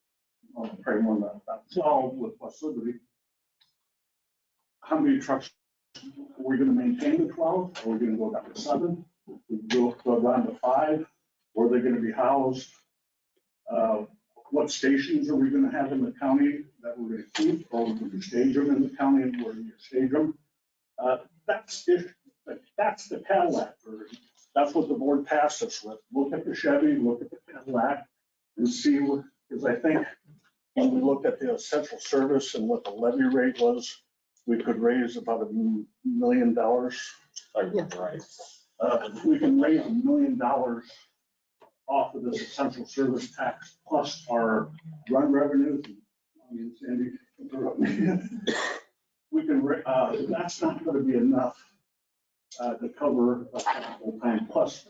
probably more than that, 12 with West Liberty. How many trucks, are we gonna maintain the 12? Are we gonna go down to 7? We go down to 5? Where are they gonna be housed? What stations are we gonna have in the county that we're gonna keep, or we're gonna stage them in the county and where you stage them? That's the Cadillac version. That's what the board passed us with. Look at the Chevy, look at the Cadillac, and see what, because I think when we looked at the essential service and what the levy rate was, we could raise about $1 million. Right. We can raise $1 million off of this essential service tax plus our run revenues. I mean, Sandy, we can, that's not going to be enough to cover a full time. Plus,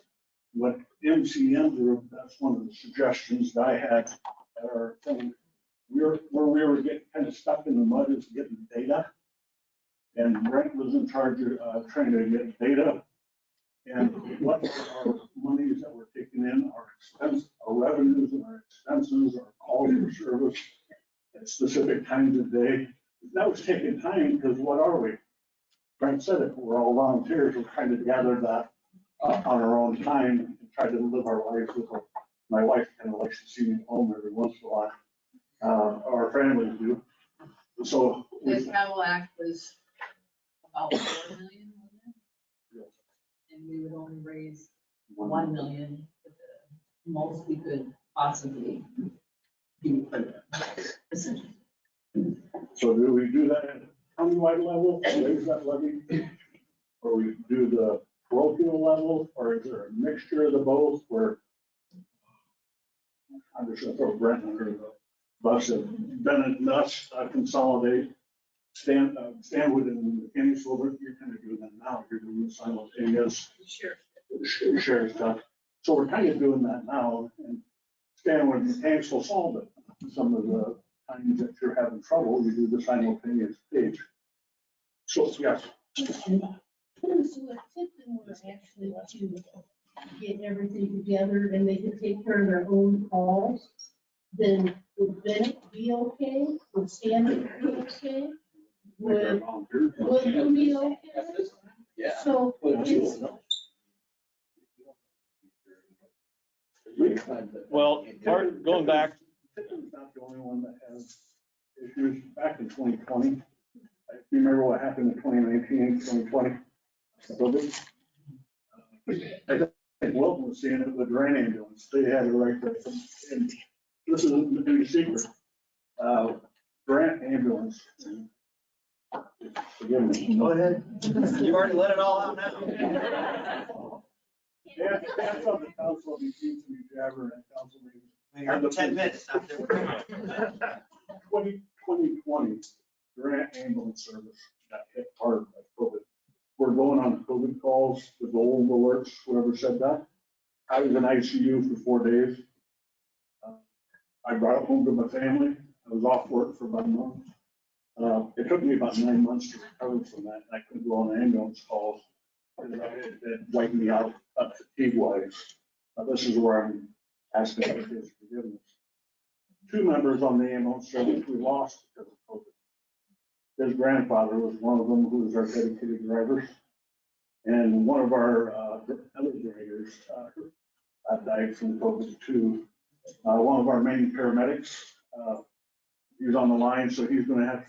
what MCM group, that's one of the suggestions that I had at our thing. Where we were getting kind of stuck in the mud is getting data. And Brent was in charge of trying to get data. And what our monies that we're taking in, our expense, our revenues and our expenses, our calls for service at specific times of day. That was taking time because what are we? Brent said it, we're all volunteers. We're trying to gather that on our own time and try to live our lives with my wife kind of likes to see me home every once in a while. Our families do. So the Cadillac was about 4 million, wasn't it? And we would only raise 1 million, the most we could possibly do for the. So do we do that at countywide level, raise that levy? Or we do the parochial level, or is there a mixture of the both where I'm just gonna throw Brent under the bus and Bennett and us consolidate, Stanwood and McKinney, so you're kind of doing that now, you're doing simultaneous. Share stuff. So we're kind of doing that now, and Stanwood and McKinney will solve it. Some of the times that you're having trouble, you do the simultaneous page. So, yes. So if Tipton were actually to get everything together and they could take care of their own calls, then would Bennett be okay? Would Stanley be okay? Would you be okay? Yeah. So it's, Well, going back, Tipton's not the only one that has issues. Back in 2020, you remember what happened in 2019, 2020? COVID. I think Wilton was seeing it with Drain ambulance. They had it right there. And this isn't any secret. Grant ambulance. Forgive me. Go ahead. You've already let it all out now. Yeah, that's on the council, he seems to be jabbering at council meetings. We got 10 minutes out there. 2020, Grant ambulance service got hit hard by COVID. We're going on COVID calls, the gold alerts, whoever said that. I was in ICU for 4 days. I brought it home to my family. I was off work for about a month. It took me about 9 months to recover from that. I couldn't go on ambulance calls. It wiped me out fatigue-wise. This is where I'm asking for his forgiveness. 2 members on the ambulance service we lost because of COVID. His grandfather was one of them, who was our dedicated drivers. And one of our other drivers died from COVID too. One of our main paramedics, he's on the line, so he's going to have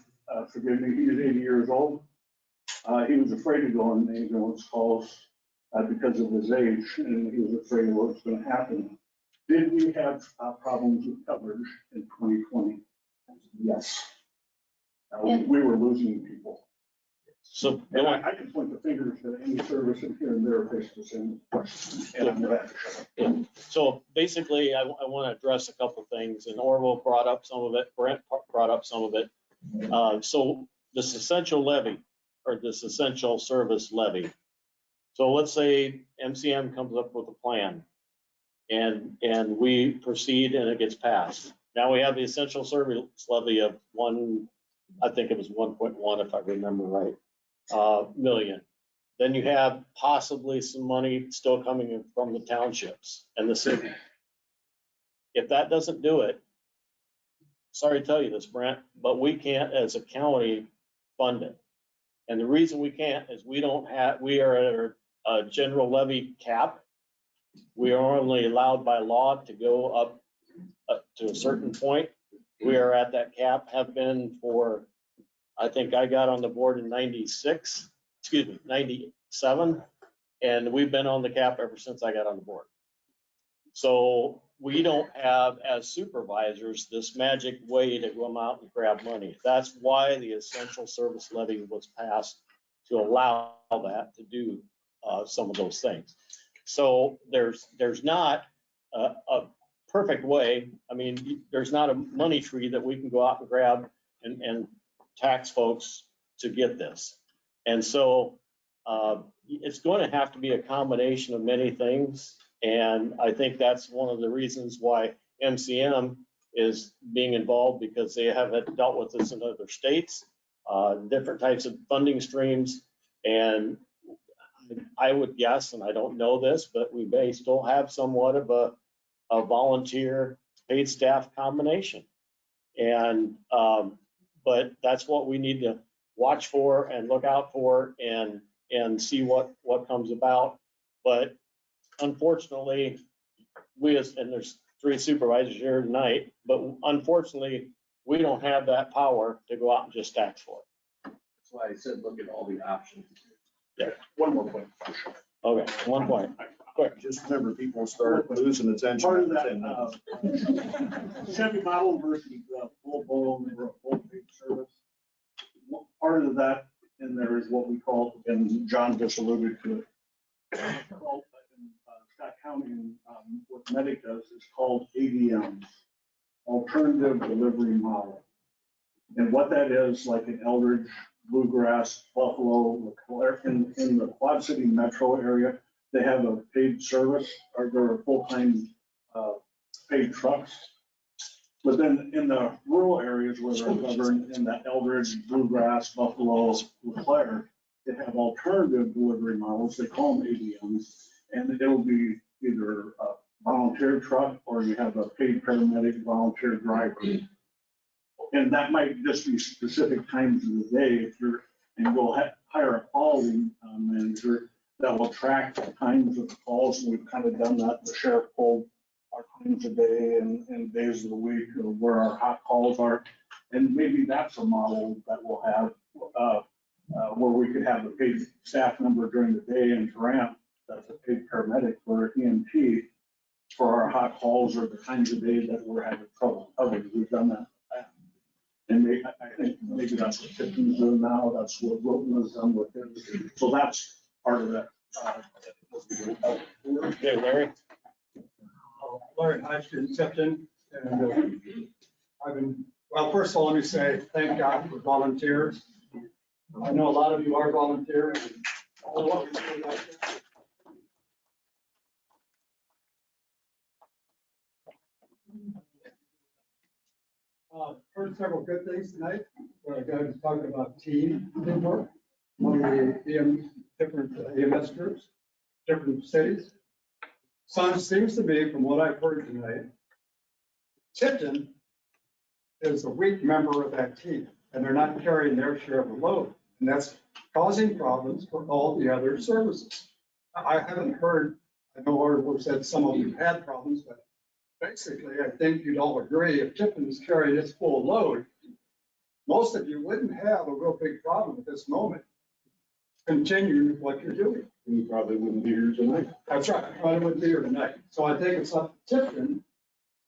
forgive me. He's 80 years old. He was afraid to go on the ambulance calls because of his age, and he was afraid of what was going to happen. Did we have problems with coverage in 2020? Yes. We were losing people. So And I can point the fingers at any service in here and there faced the same question. And I'm glad to shut up. So basically, I want to address a couple things, and Orville brought up some of it, Brent brought up some of it. So this essential levy, or this essential service levy. So let's say MCM comes up with a plan, and we proceed and it gets passed. Now we have the essential service levy of I think it was 1.1, if I remember right, million. Then you have possibly some money still coming in from the townships and the city. If that doesn't do it, sorry to tell you this, Brent, but we can't as a county fund it. And the reason we can't is we are at a general levy cap. We are only allowed by law to go up to a certain point. We are at that cap, have been for, I think I got on the board in 97, and we've been on the cap ever since I got on the board. So we don't have, as supervisors, this magic way to go out and grab money. That's why the essential service levy was passed, to allow that to do some of those things. So there's not a perfect way. I mean, there's not a money tree that we can go out and grab and tax folks to get this. And so it's going to have to be a combination of many things. And I think that's one of the reasons why MCM is being involved, because they have dealt with this in other states, different types of funding streams. And I would guess, and I don't know this, but we may still have somewhat of a volunteer paid staff combination. And, but that's what we need to watch for and look out for and see what comes about. But unfortunately, and there's 3 supervisors here tonight, but unfortunately, we don't have that power to go out and just tax for it. That's why I said, look at all the options. Yeah. One more point. Okay, 1 point. Quick. Just remember, people start losing attention. Part of that, Chevy model versus full blown or a full paid service. Part of that in there is what we call, and John just alluded to it, called in Scott County, and what Medic does is called ADM, Alternative Delivery Model. And what that is, like in Eldridge, Bluegrass, Buffalo, in the Quad City metro area, they have a paid service, or they're full-time paid trucks. But then in the rural areas where they're governed, in the Eldridge, Bluegrass, Buffalo, LeClaire, they have alternative delivery models. They call them ADMs, and it'll be either a volunteer truck or you have a paid paramedic volunteer driver. And that might just be specific times of the day and we'll hire a quality manager that will track the times of the calls. And we've kind of done that. The sheriff pulled our times a day and days of the week of where our hot calls are. And maybe that's a model that we'll have where we could have a paid staff member during the day and ramp that's a paid paramedic for EMT for our hot calls or the times of day that we're having trouble covering. We've done that. And I think maybe that's what Tipton's doing now. That's what Wilton has done with it. So that's part of that. Okay, Larry. Larry Hodgkin, Tipton, and well, first of all, let me say thank God for volunteers. I know a lot of you are volunteers. All what we do out there. Heard several good things tonight. Guys talking about teamwork among the different EMS groups, different cities. So it seems to me, from what I've heard tonight, Tipton is a weak member of that team, and they're not carrying their share of the load, and that's causing problems for all the other services. I haven't heard. I know Orville said some of you had problems, but basically, I think you'd all agree if Tipton is carrying its full load, most of you wouldn't have a real big problem at this moment. Continue what you're doing. You probably wouldn't be here tonight. That's right. I wouldn't be here tonight. So I think it's up to Tipton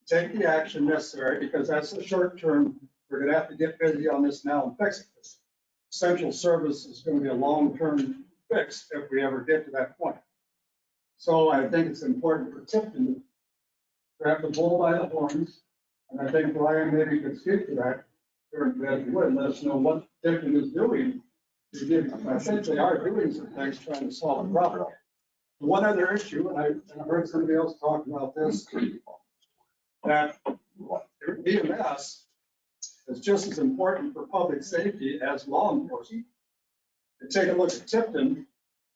to take the action necessary, because that's the short-term we're gonna have to get busy on this now and fix it. Essential service is gonna be a long-term fix if we ever get to that point. So I think it's important for Tipton to grab the bull by the horns, and I think Brian maybe could speak to that. Let us know what Tipton is doing. I think they are doing some things trying to solve the problem. One other issue, and I heard somebody else talk about this, that EMS is just as important for public safety as law enforcement. You take a look at Tipton,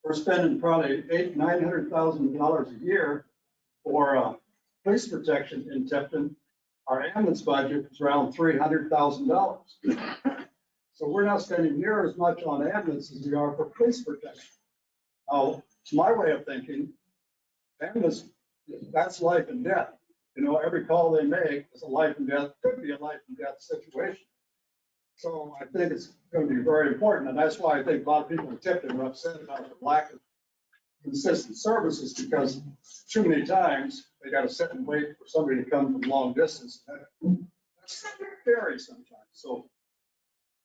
we're spending probably $900,000 a year for police protection in Tipton. Our ambulance budget is around $300,000. So we're not spending near as much on ambulance as we are for police protection. Now, to my way of thinking, ambulance, that's life and death. You know, every call they make is a life and death, could be a life and death situation. So I think it's going to be very important. And that's why I think a lot of people in Tipton are upset about the lack of consistent services, because too many times they got to sit and wait for somebody to come from long distance. That's scary sometimes. So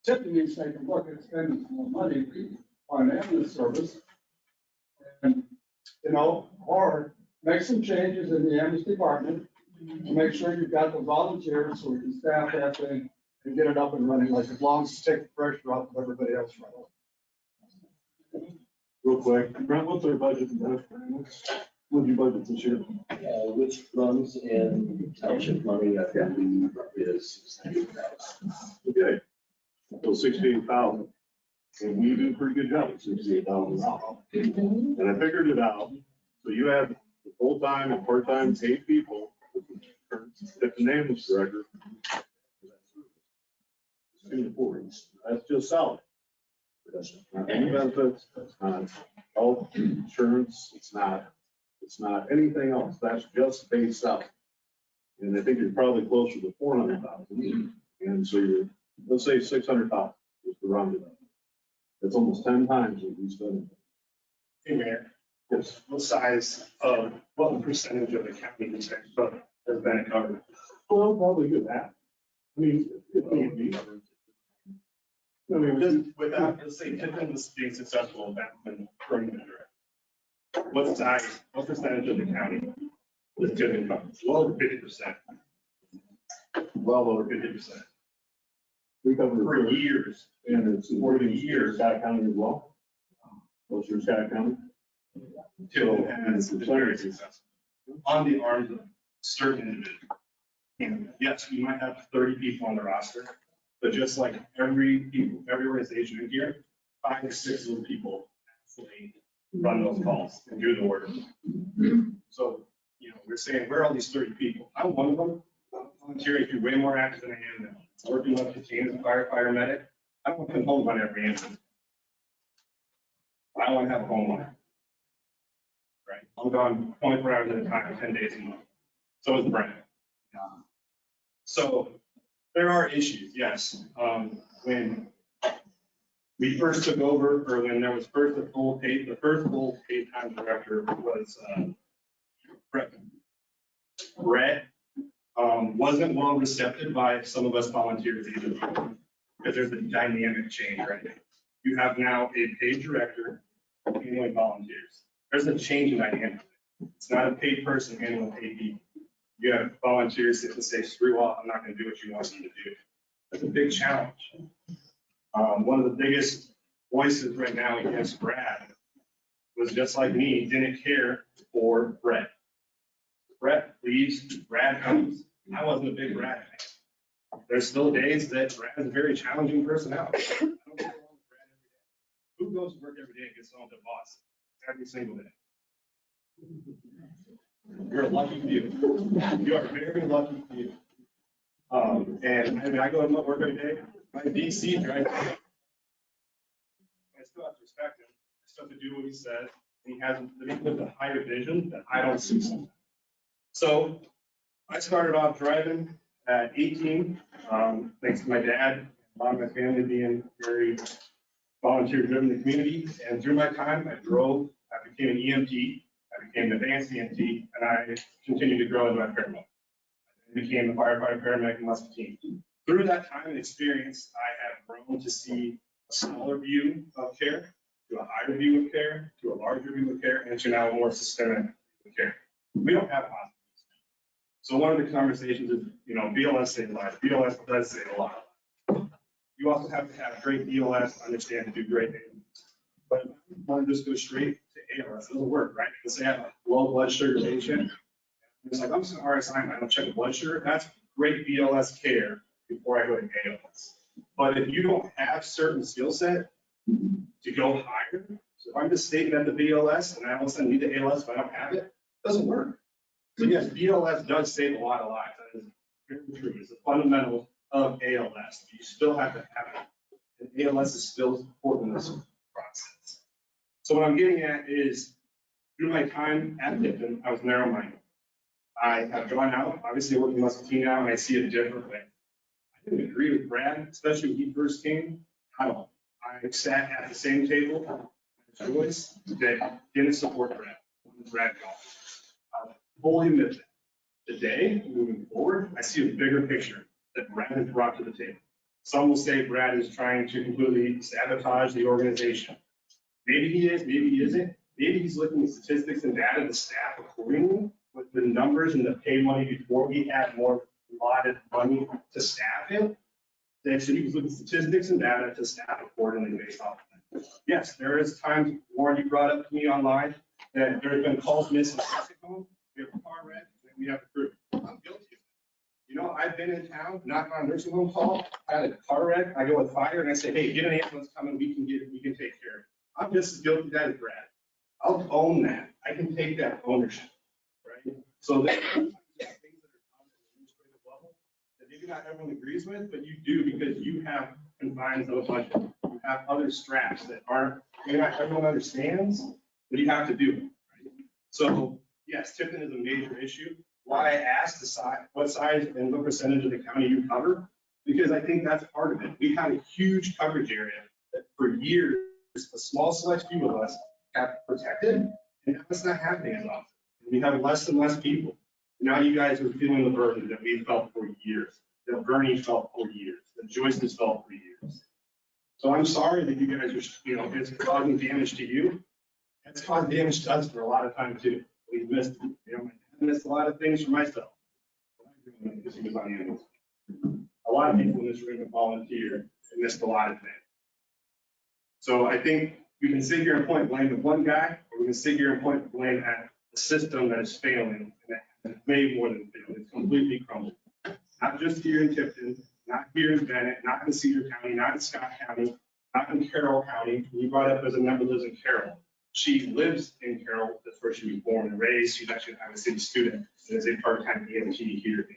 Tipton needs to take a look at spending more money on an ambulance service, and, you know, or make some changes in the ambulance department to make sure you've got the volunteers so we can staff that thing and get it up and running, like as long as you take the pressure off of everybody else running. Real quick, Brent, what's our budget? What's your budget this year? Which runs in township money, I've got is $68,000. Okay, so 68,000. And we do a pretty good job at 68,000. And I figured it out. So you have the full-time and part-time paid people, if the name is director. That's just salary. That's not any benefits, that's not health insurance, it's not anything else. That's just base salary. And I think you're probably closer to 400,000. And so you're, let's say 600,000 is the round it up. That's almost 10 times what we spend. Hey, Mayor. Yes. What percentage of the county has been covered? Well, probably good at. I mean, it need be. I mean, Just without, let's say, Tipton was being successful back when running the direct. What percentage of the county was getting covered? Well over 50%. Well over 50%. We cover For years. And it's For years. Scott County as well. What's your Scott County? Tipton has been very successful on the arms of certain individuals. And yes, we might have 30 people on the roster, but just like every organization in here, 5 to 6 of the people actually run those calls and do the work. So, you know, we're saying, where are all these 30 people? I'm one of them. I'm volunteering to be way more active than I am now. Working up the team as a firefighter medic. I don't want to come home on every ambulance. I want to have a home life. Right? I'm gone 24 hours at a time, 10 days a month. So is Brent. So there are issues, yes. When we first took over, or when there was first the first full paid time director was Brett. Brett wasn't well received by some of us volunteers either, because there's a dynamic change right now. You have now a paid director handling volunteers. There's a change in dynamic. It's not a paid person handling paid people. You have volunteers that say, screw off, I'm not going to do what you want me to do. That's a big challenge. One of the biggest voices right now against Brad was just like me, didn't care for Brett. Brett leaves, Brad comes. I wasn't a big Brad fan. There's still days that Brad is a very challenging personality. I don't get along with Brad every day. Who goes to work every day and gets along with their boss every single day? You're a lucky few. You are very lucky few. And I mean, I go to work every day. My DC drives me. I still have to respect him. I still have to do what he says. And he has a higher vision that I don't see sometimes. So I started off driving at 18, thanks to my dad, a lot of my family being very volunteer driven in the community. And through my time, I drove, I became an EMT. I became an advanced EMT, and I continued to grow into my paramedic. I became a firefighter paramedic in Muscatine. Through that time and experience, I have grown to see a smaller view of care, to a higher view of care, to a larger view of care, and to now a more systemic view of care. We don't have hospitals. So one of the conversations is, BLS save lives. BLS does save a lot. You also have to have great BLS to understand to do great ALS. But if you want to just go straight to ALS, it doesn't work, right? Let's say I have a low blood sugar patient. It's like, I'm just an RSI, I don't check the blood sugar. That's great BLS care before I go to ALS. But if you don't have certain skill set to go higher, so if I'm just stating at the BLS and I all of a sudden need the ALS if I don't have it, it doesn't work. So yes, BLS does save a lot of lives. That is very true. It's a fundamental of ALS. But you still have to have it. And ALS is still important in this process. So what I'm getting at is, through my time at Tipton, I was narrow-minded. I have gone out, obviously I work in Muscatine now, and I see it a different way. I didn't agree with Brad, especially when he first came, at all. I sat at the same table, choice that didn't support Brad. Brad gone. I'll fully admit that. Today, moving forward, I see a bigger picture that Brad has brought to the table. Some will say Brad is trying to completely sabotage the organization. Maybe he is, maybe he isn't. Maybe he's looking at statistics and data to staff accordingly with the numbers and the pay money before we had more allotted money to staff it. So he was looking at statistics and data to staff accordingly based off of that. Yes, there is times, Warren, you brought up to me online, that there have been calls missing. We have a car wreck, and we have a crew. I'm guilty of it. I've been in town, not on a nursing home call, I had a car wreck, I go with fire, and I say, hey, get an ambulance coming, we can take care of it. I'm just as guilty of that as Brad. I'll own that. I can take that ownership, right? So there are things that are done at the administrative level that maybe not everyone agrees with, but you do because you have confines of a budget. You have other straps that maybe not everyone understands, but you have to do it, right? So yes, Tipton is a major issue. Why I asked what size and what percentage of the county you cover, because I think that's part of it. We had a huge coverage area that for years, a small select few of us have protected, and now it's not happening as often. We have less and less people. Now you guys are feeling the burden that we felt for years, that Bernie felt for years, that Joyce has felt for years. So I'm sorry that you guys are, it's causing damage to you. It's caused damage to us for a lot of time too. We've missed, I missed a lot of things for myself. A lot of people in this room have volunteered and missed a lot of things. So I think we can sit here and point blame at one guy, or we can sit here and point blame at the system that is failing, and that has way more than failed. It's completely crumbled. Not just here in Tipton, not here in Bennett, not in Cedar County, not in Scott County, not in Carroll County. You brought up as a member lives in Carroll. She lives in Carroll. That's where she was born and raised. She's actually an Iowa City student and is a part-time EMT here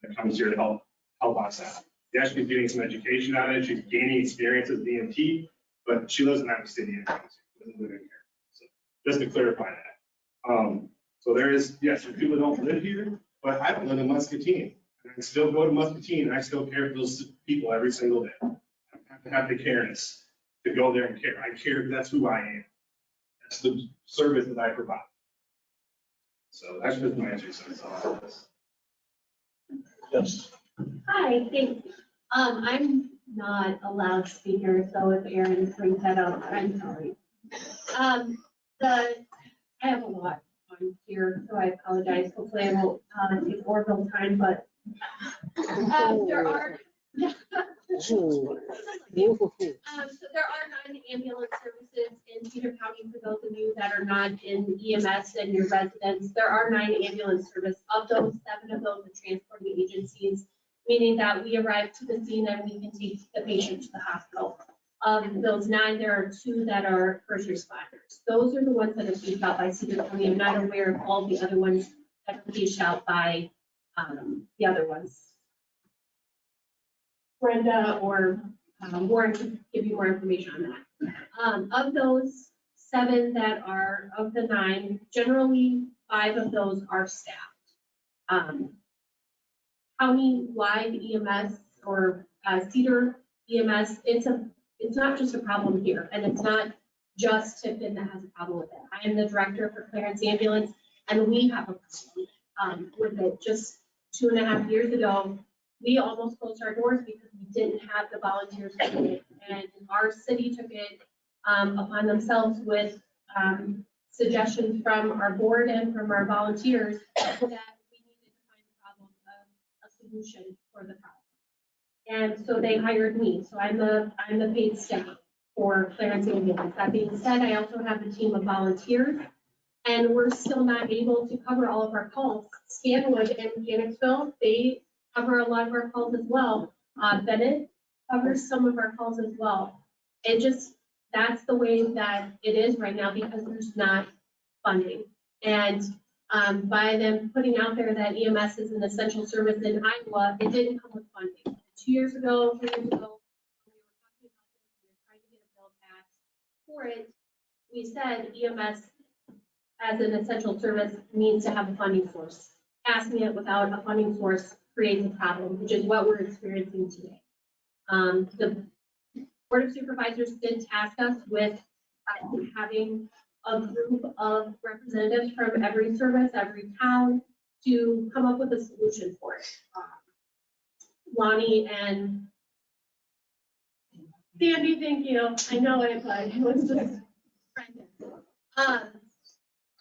that comes here to help us out. She's actually getting some education out of it. She's gaining experience as an EMT, but she lives in Iowa City and doesn't live in Carroll. So just to clarify that. So there is, yes, people don't live here, but I don't live in Muscatine. And I still go to Muscatine and I still care for those people every single day. I have to have the careness to go there and care. I care, that's who I am. That's the service that I provide. So that's just my answer to all this. Yes. Hi, thanks. I'm not a loudspeaker, so if Aaron brings that up, I'm sorry. I have a lot on here, so I apologize. Hopefully I won't take orbital time, but there are. So there are 9 ambulance services in Cedar County. For those of you that are not in EMS and your residents, there are 9 ambulance services. Of those, 7 of those are transporting agencies, meaning that we arrive to the scene and we can take the patient to the hospital. Of those 9, there are 2 that are first responders. Those are the ones that are phased out by Cedar County. I'm not aware of all the other ones that are phased out by the other ones. Brenda or Warren can give you more information on that. Of those 7 that are of the 9, generally 5 of those are staffed. County-wide EMS or Cedar EMS, it's not just a problem here, and it's not just Tipton that has a problem with it. I am the director for Clarence Ambulance, and we have a problem with it. Just 2.5 years ago, we almost closed our doors because we didn't have the volunteers to do it. And our city took it upon themselves with suggestions from our board and from our volunteers that we needed to find a solution for the problem. And so they hired me. So I'm the paid staff for Clarence Ambulance. That being said, I also have a team of volunteers, and we're still not able to cover all of our calls. Stanwood and Mechanicsville, they cover a lot of our calls as well. Bennett covers some of our calls as well. It just, that's the way that it is right now because there's not funding. And by them putting out there that EMS is an essential service in Iowa, it didn't come with funding. 2 years ago, 3 years ago, when we were talking about this, we were trying to get a bill passed for it. We said EMS as an essential service needs to have a funding source. Passing it without a funding source creates a problem, which is what we're experiencing today. The Board of Supervisors did task us with having a group of representatives from every service, every town, to come up with a solution for it. Lonnie and Sandy, thank you. I know it, but it was just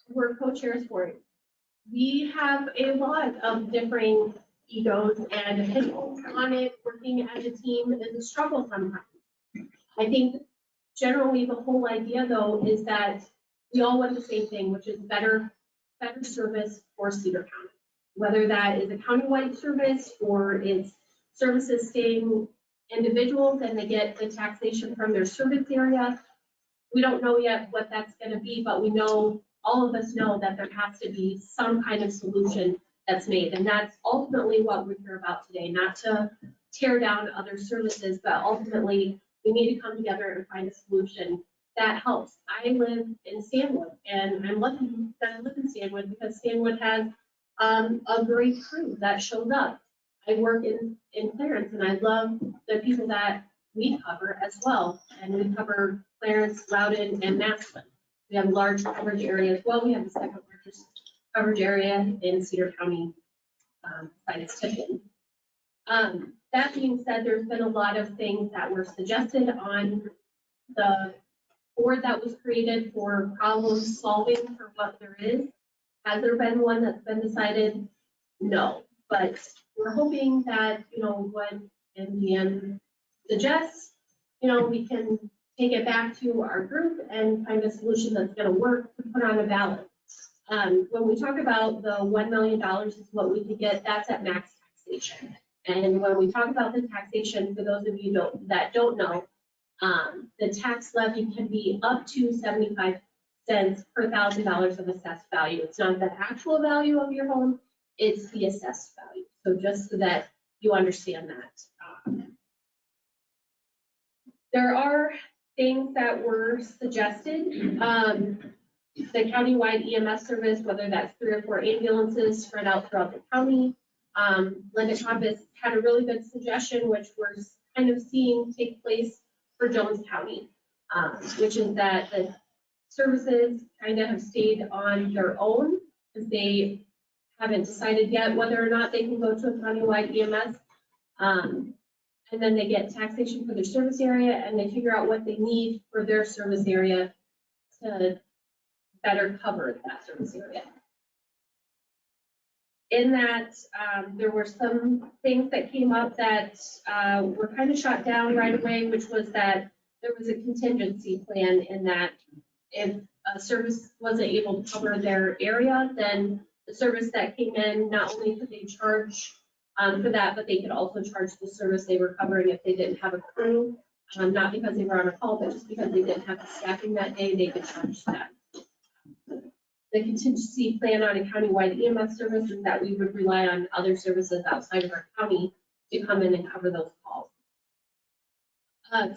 we're co-chairs for it. We have a lot of differing egos and opinions on it. Working as a team is a struggle sometimes. I think generally the whole idea though is that we all want the same thing, which is better service for Cedar County. Whether that is a countywide service or it's services staying individuals and they get the taxation from their service area. We don't know yet what that's going to be, but we know, all of us know that there has to be some kind of solution that's made. And that's ultimately what we're here about today, not to tear down other services, but ultimately we need to come together and find a solution that helps. I live in Stanwood, and I'm lucky that I live in Stanwood because Stanwood has a great crew that shows up. I work in Clarence, and I love the people that we cover as well. And we cover Clarence, Loudon, and Massillon. We have a large coverage area as well. We have the second largest coverage area in Cedar County, besides Tipton. That being said, there's been a lot of things that were suggested on the board that was created for problem solving for what there is. Has there been one that's been decided? No, but we're hoping that, what MCM suggests, we can take it back to our group and find a solution that's going to work to put on a ballot. When we talk about the $1 million is what we could get, that's at max taxation. And when we talk about the taxation, for those of you that don't know, the tax levy can be up to 75 cents per $1,000 of assessed value. It's not the actual value of your home, it's the assessed value. So just so that you understand that. There are things that were suggested. The countywide EMS service, whether that's 3 or 4 ambulances spread out throughout the county. Linda Compass had a really good suggestion, which we're kind of seeing take place for Jones County, which is that the services kind of have stayed on their own because they haven't decided yet whether or not they can go to a countywide EMS. And then they get taxation for their service area and they figure out what they need for their service area to better cover that service area. In that, there were some things that came up that were kind of shot down right away, which was that there was a contingency plan in that if a service wasn't able to cover their area, then the service that came in, not only could they charge for that, but they could also charge the service they were covering if they didn't have a crew, not because they were on a call, but just because they didn't have the staffing that day, they could charge that. The contingency plan on a countywide EMS service is that we would rely on other services outside of our county to come in and cover those calls.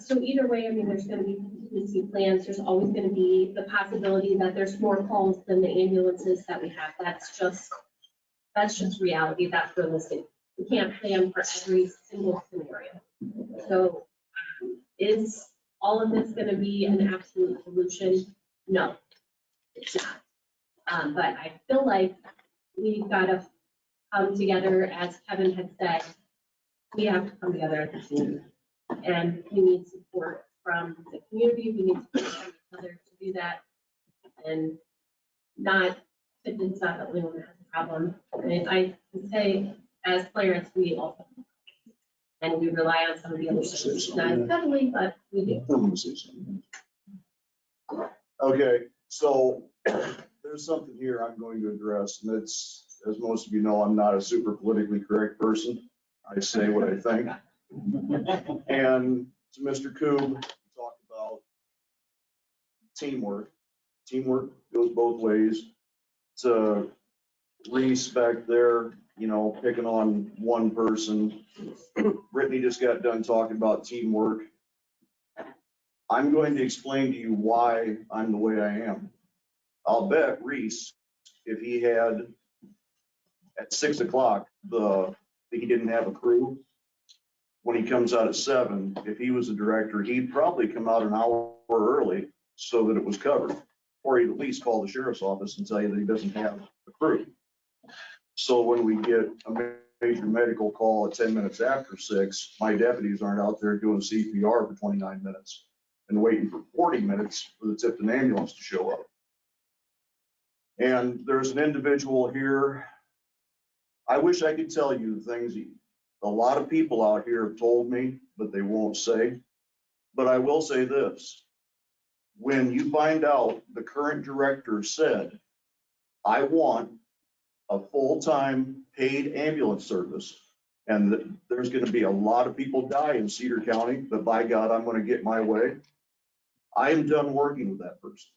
So either way, I mean, there's going to be contingency plans. There's always going to be the possibility that there's more calls than the ambulances that we have. That's just reality. That's realistic. We can't plan for every single scenario. So is all of this going to be an absolute solution? No, it's not. But I feel like we've got to come together, as Kevin had said, we have to come together as a team. And we need support from the community, we need support from each other to do that. And not Tipton's not the only one that has a problem. And I can say, as Clarence, we also. And we rely on some of the other services, not as heavily, but we do. Okay, so there's something here I'm going to address, and it's, as most of you know, I'm not a super politically correct person. I say what I think. And to Mr. Koob, he talked about teamwork. Teamwork goes both ways. To respect their, picking on one person. Brittany just got done talking about teamwork. I'm going to explain to you why I'm the way I am. I'll bet Reese, if he had at 6 o'clock, he didn't have a crew. When he comes out at 7, if he was a director, he'd probably come out an hour early so that it was covered. Or he'd at least call the sheriff's office and tell you that he doesn't have a crew. So when we get a major medical call at 10 minutes after 6, my deputies aren't out there doing CPR for 29 minutes and waiting for 40 minutes for the Tipton ambulance to show up. And there's an individual here. I wish I could tell you the things a lot of people out here have told me, but they won't say. But I will say this. When you find out the current director said, I want a full-time paid ambulance service, and that there's going to be a lot of people die in Cedar County, but by God, I'm going to get my way. I am done working with that person.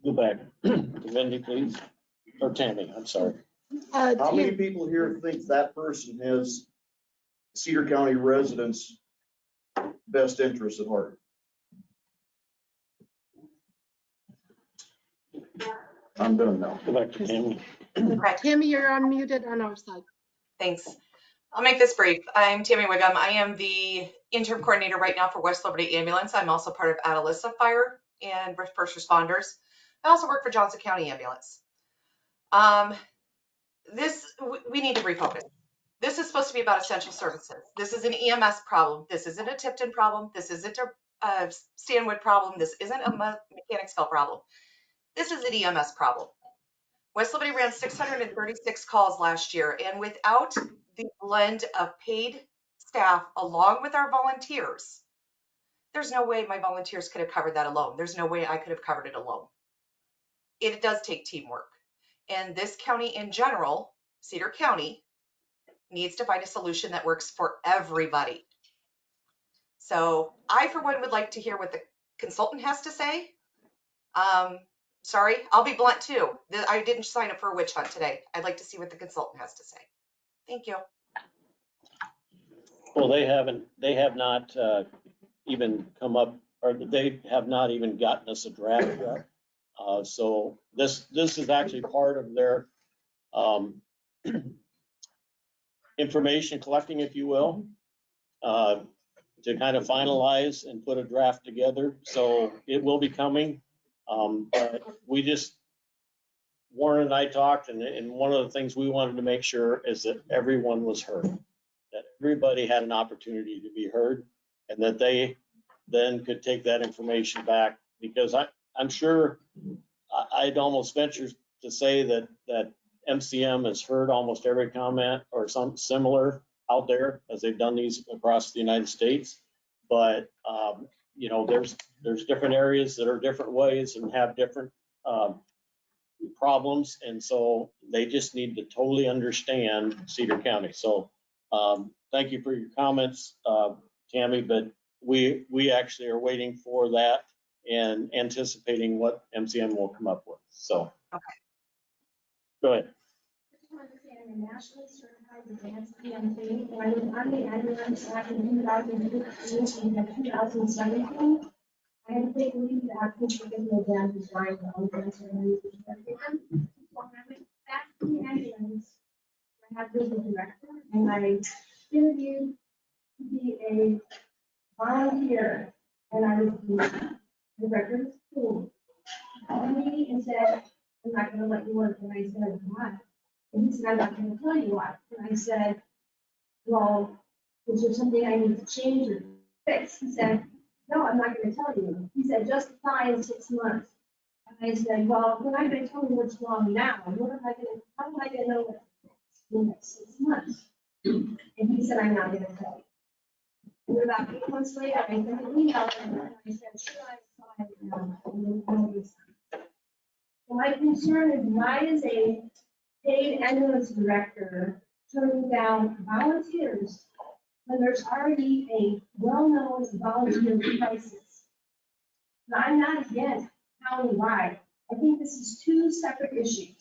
Go back to Wendy, please, or Tammy, I'm sorry. How many people here think that person has Cedar County residents' best interests at heart? I'm done now. Go back to Tammy. Okay, Tammy, you're unmuted on our side. thanks. I'll make this brief. I'm Tammy Wiggum. I am the interim coordinator right now for West Liberty Ambulance. I'm also part of Atalissa Fire and First Responders. I also work for Johnson County Ambulance. We need to refocus. This is supposed to be about essential services. This is an EMS problem. This isn't a Tipton problem. This isn't a Stanwood problem. This isn't a Mechanicsville problem. This is an EMS problem. West Liberty ran 636 calls last year, and without the blend of paid staff along with our volunteers, there's no way my volunteers could have covered that alone. There's no way I could have covered it alone. It does take teamwork. And this county in general, Cedar County, needs to find a solution that works for everybody. So I, for one, would like to hear what the consultant has to say. Sorry, I'll be blunt too. I didn't sign up for a witch hunt today. I'd like to see what the consultant has to say. Thank you. Well, they have not even come up, or they have not even gotten us a draft yet. So this is actually part of their information collecting, if you will, to kind of finalize and put a draft together. So it will be coming. But Warren and I talked, and one of the things we wanted to make sure is that everyone was heard, that everybody had an opportunity to be heard, and that they then could take that information back, because I'm sure I'd almost venture to say that MCM has heard almost every comment or some similar out there, as they've done these across the United States. But there's different areas that are different ways and have different problems, and so they just need to totally understand Cedar County. So thank you for your comments, Tammy, but we actually are waiting for that and anticipating what MCM will come up with. So okay. Go ahead. I'm a nationally certified advanced EMT, and I was on the ambulance back in 2015 and 2017. I had to take leave to actually forget my dad was dying of ambulance and everything. So when I went back to the ambulance, I had to be the director, and I interviewed to be a volunteer, and I was the director of school. Called me and said, I'm not gonna let you work. And I said, why? And he said, I'm not gonna tell you why. And I said, well, is there something I need to change or fix? He said, no, I'm not gonna tell you. He said, justify in 6 months. And I said, well, we're not gonna tell me what's wrong now. How am I gonna know what's in the next 6 months? And he said, I'm not gonna tell you. And about 8 months later, I sent an email to him and I said, sure, I saw it. So my concern is, why is a paid ambulance director turning down volunteers when there's already a well-known volunteer crisis? Now, I'm not against countywide. I think this is two separate issues.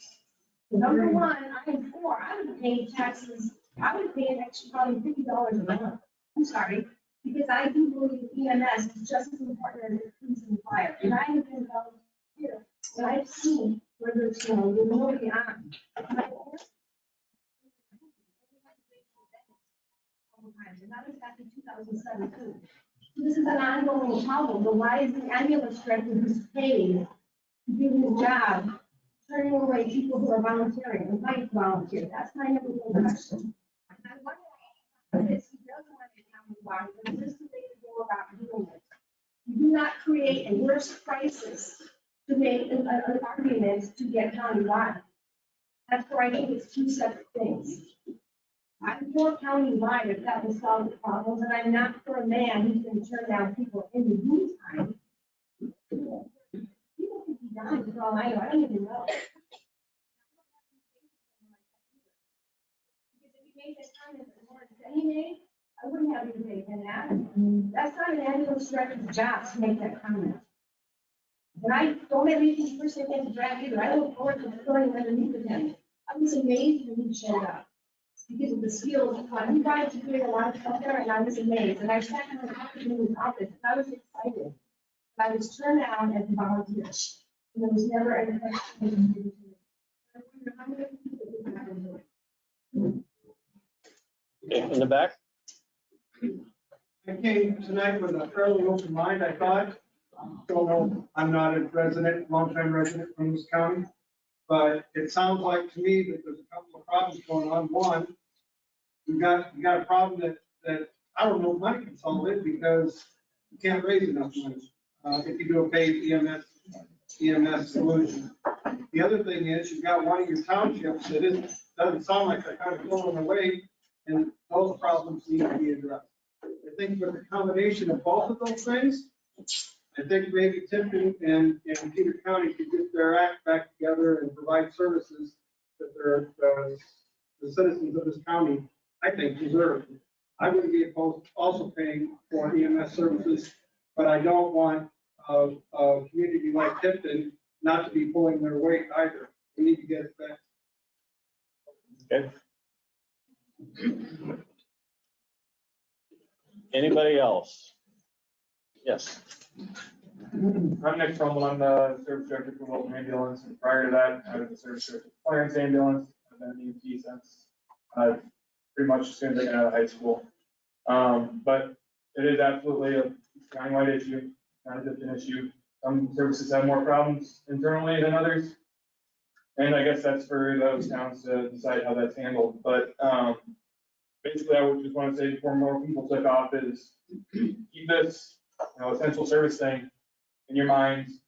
Number one, I'm for, I would pay taxes, I would pay an extra probably $50 a month. I'm sorry, because I do believe EMS is just as important as police and fire. And I have been volunteer, and I've seen where there's, you know, you're nobody on. And that was back in 2017. This is an ongoing problem, but why is the ambulance director who's paid to do his job turning away people who are volunteering and might volunteer? That's my number one question. And I wonder if he does want to countywide, but this is the way to go about doing it. You do not create a worse crisis to make an argument to get countywide. That's where I think it's two separate things. I'm for countywide if that will solve the problems, and I'm not for a man who's going to turn down people in the meantime. People could be dying for all I know. I don't even know. Because if you made that comment that Lawrence said he made, I wouldn't have even taken that. That's not an ambulance director's job to make that comment. And I don't have anything personally against the draft either. I look forward to filling underneath of him. I was amazed when he showed up. Because of the skills, he tried to create a lot of stuff there, and I was amazed. And I sat in the office, and I was excited. But I was turned down as a volunteer. And there was never any question. Okay, in the back? I came tonight with a fairly open mind, I thought. Don't know, I'm not a resident, longtime resident from this county. But it sounds like to me that there's a couple of problems going on. One, we got a problem that I don't know if money can solve it because you can't raise enough money if you do a paid EMS solution. The other thing is you've got one of your townships that doesn't sound like they're kind of going away, and those problems need to be addressed. I think with the combination of both of those things, I think maybe Tipton and Cedar County could get their act back together and provide services that the citizens of this county, I think, deserve. I wouldn't be opposed also paying for EMS services, but I don't want a community like Tipton not to be pulling their weight either. We need to get it back. Okay. Anybody else? Yes. I'm Nick Trumbull. I'm the service director for Wilton Ambulance. And prior to that, I was the service director for Clarence Ambulance. I've been an EMT since pretty much as soon as I got out of high school. But it is absolutely a countywide issue, not a different issue. Some services have more problems internally than others. And I guess that's for those towns to decide how that's handled. But basically, I would just want to say before more people took off is keep this essential service thing in your minds.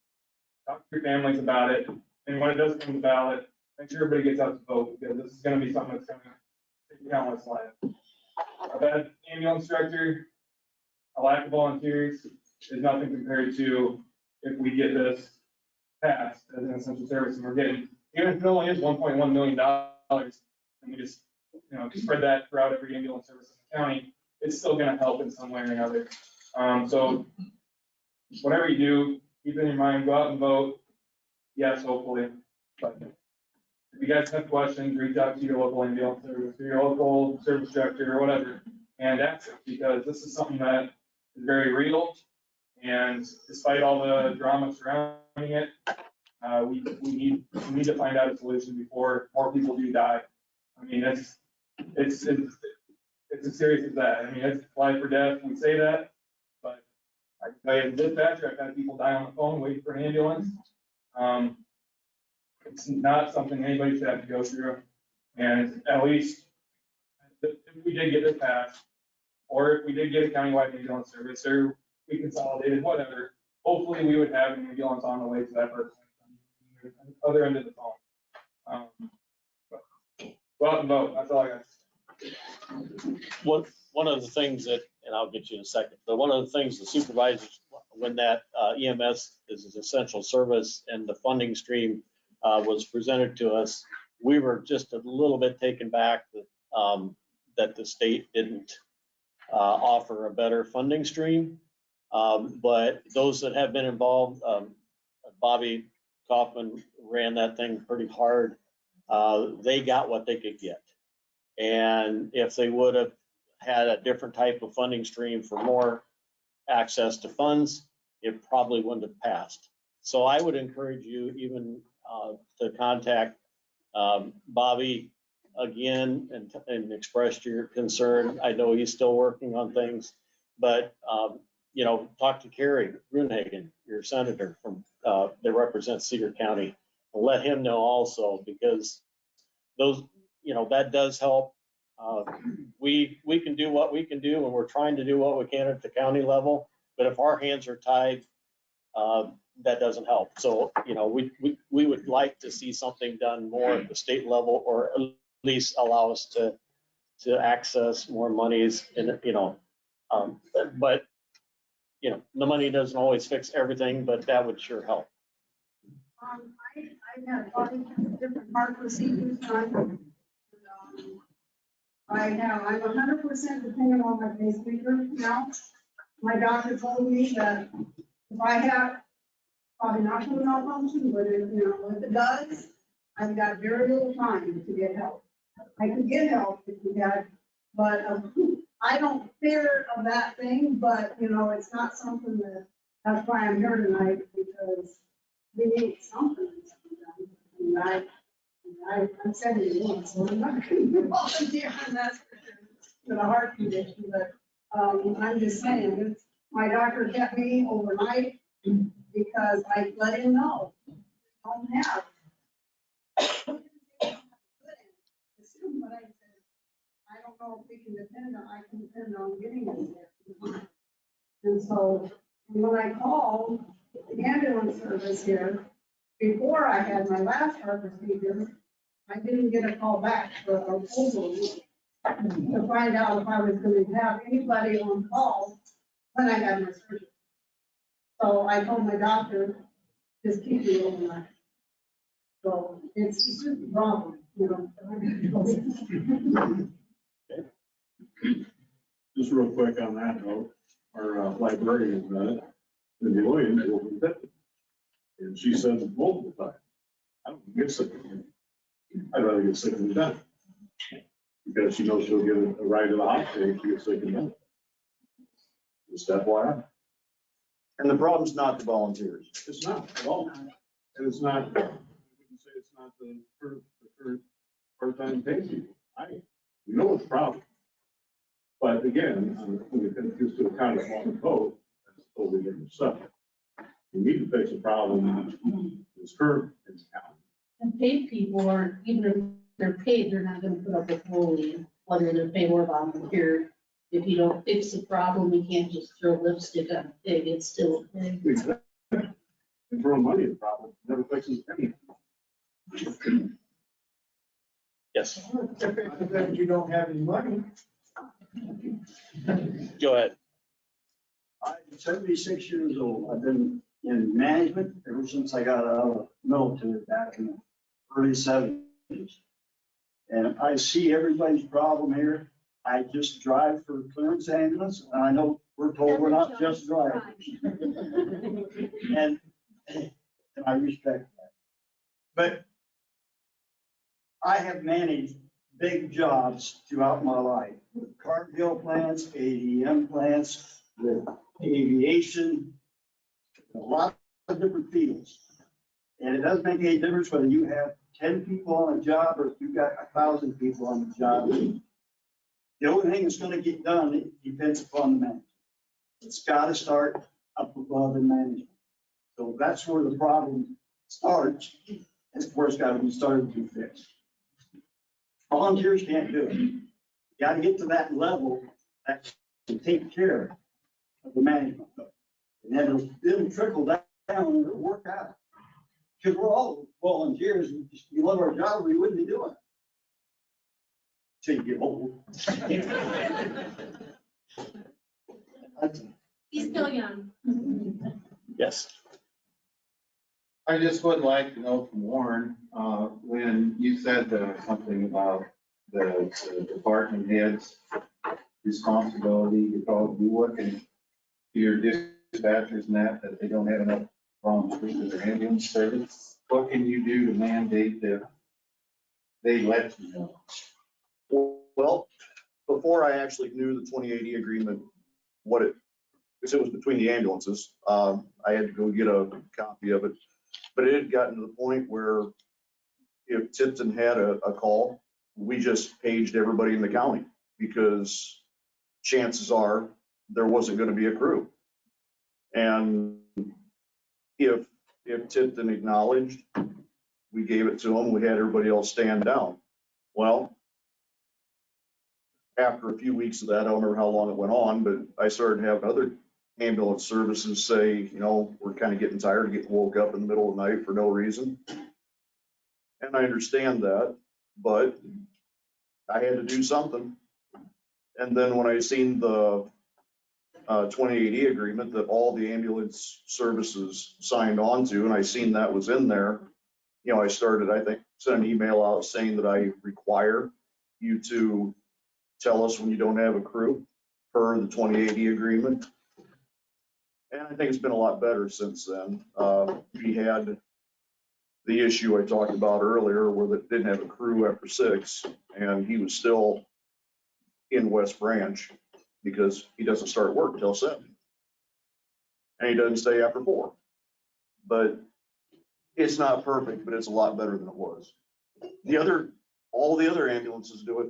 Talk to your families about it. And when it does come to the ballot, make sure everybody gets out to vote, because this is going to be something that's going to take countless lives. A bad ambulance director, a lack of volunteers is nothing compared to if we get this passed as an essential service, and we're getting, even if it only is $1.1 million, and we just spread that throughout every ambulance service in the county, it's still going to help in some way or another. So whatever you do, keep it in your mind, go out and vote. Yes, hopefully. But if you guys have questions, reach out to your local ambulance service, or your local service director, or whatever, and ask it, because this is something that is very real. And despite all the drama surrounding it, we need to find out a solution before more people do die. I mean, it's as serious as that. I mean, it's life or death. We say that, but I can tell you, as a dispatcher, I've had people die on the phone waiting for an ambulance. It's not something anybody should have to go through. And at least if we did get this passed, or if we did get a countywide ambulance service, or we consolidated, whatever, hopefully we would have an ambulance on the way to that person, other end of the phone. Go out and vote, that's all I got. One of the things that, and I'll get you in a second, but one of the things the supervisors, when that EMS is an essential service and the funding stream was presented to us, we were just a little bit taken back that the state didn't offer a better funding stream. But those that have been involved, Bobby Kaufman ran that thing pretty hard. They got what they could get. And if they would have had a different type of funding stream for more access to funds, it probably wouldn't have passed. So I would encourage you even to contact Bobby again and express your concern. I know he's still working on things, but talk to Kerry Grunhagen, your senator from that represents Cedar County, and let him know also, because those, that does help. We can do what we can do, and we're trying to do what we can at the county level, but if our hands are tied, that doesn't help. So, we would like to see something done more at the state level, or at least allow us to access more monies and, but, the money doesn't always fix everything, but that would sure help. I've had 40 different heart procedures done. I'm 100% dependent on my pacemaker now. My doctor told me that if I have, probably not to malfunction, but if it does, I've got very little time to get help. I could get help if we had, but I don't fear of that thing, but it's not something that's why I'm here tonight, because we need something. And I'm 71, so I'm not going to volunteer on that for the heart condition, but I'm just saying, my doctor kept me overnight because I let him know. I don't have. But I don't know if we can I can depend on getting it there. And so when I called the ambulance service here, before I had my last heart procedure, I didn't get a call back for a whole week to find out if I was going to have anybody on call when I had my surgery. So I told my doctor, just keep me overnight. So it's just a problem, Just real quick on that note, our librarian, Cindy Williams, will be that. And she said multiple times, I don't get sick of it. I'd rather get sick than done. Because she knows she'll get a ride to the hospital if she gets sick and done. Just FYI. And the problem's not the volunteers. It's not at all. And it's not, I wouldn't say it's not the current part-time paid people. We know it's a problem. But again, when it comes to a county small code, that's totally different stuff. You need to fix a problem that's current in the county. And paid people are, even if they're paid, they're not gonna put up with bullying, whether they're paid or volunteer. If you don't fix the problem, you can't just throw lipstick on a pig, it's still a pig. Exactly. And throwing money at the problem never fixes anything. Yes. I'm glad you don't have any money. Go ahead. I'm 76 years old. I've been in management ever since I got out of the military back in the early 70s. And I see everybody's problem here. I just drive for clearance ambulance, and I know we're told we're not just drivers. And I respect that. But I have managed big jobs throughout my life, with cartwheel plants, ADM plants, with aviation, a lot of different fields. And it doesn't make any difference whether you have 10 people on a job or if you've got 1,000 people on the job. The only thing that's going to get done depends upon the management. It's got to start up above in management. So that's where the problem starts. That's where it's gotta be started to fix. Volunteers can't do it. You gotta get to that level that can take care of the management. And then it'll trickle down and it'll work out. Because we're all volunteers, and if we love our job, we wouldn't be doing it. Till you get old. He's still young. Yes. I just would like to know from Warren, when you said something about the department heads' responsibility, you probably be working to your dispatchers and that they don't have enough volunteers in their ambulance service. What can you do to mandate that they let you know? Well, before I actually knew the 2080 agreement, because it was between the ambulances, I had to go get a copy of it. But it had gotten to the point where if Tipton had a call, we just paged everybody in the county because chances are there wasn't going to be a crew. And if Tipton acknowledged, we gave it to them, we had everybody else stand down. Well, after a few weeks of that, I don't remember how long it went on, but I started having other ambulance services say, you know, we're kind of getting tired of getting woke up in the middle of the night for no reason. And I understand that, but I had to do something. And then when I seen the 2080 agreement that all the ambulance services signed on to, and I seen that was in there, you know, I started, I think, sent an email out saying that I require you to tell us when you don't have a crew per the 2080 agreement. And I think it's been a lot better since then. We had the issue I talked about earlier where they didn't have a crew after 6, and he was still in West Branch because he doesn't start work till 7. And he doesn't stay after 4. But it's not perfect, but it's a lot better than it was. All the other ambulances do it.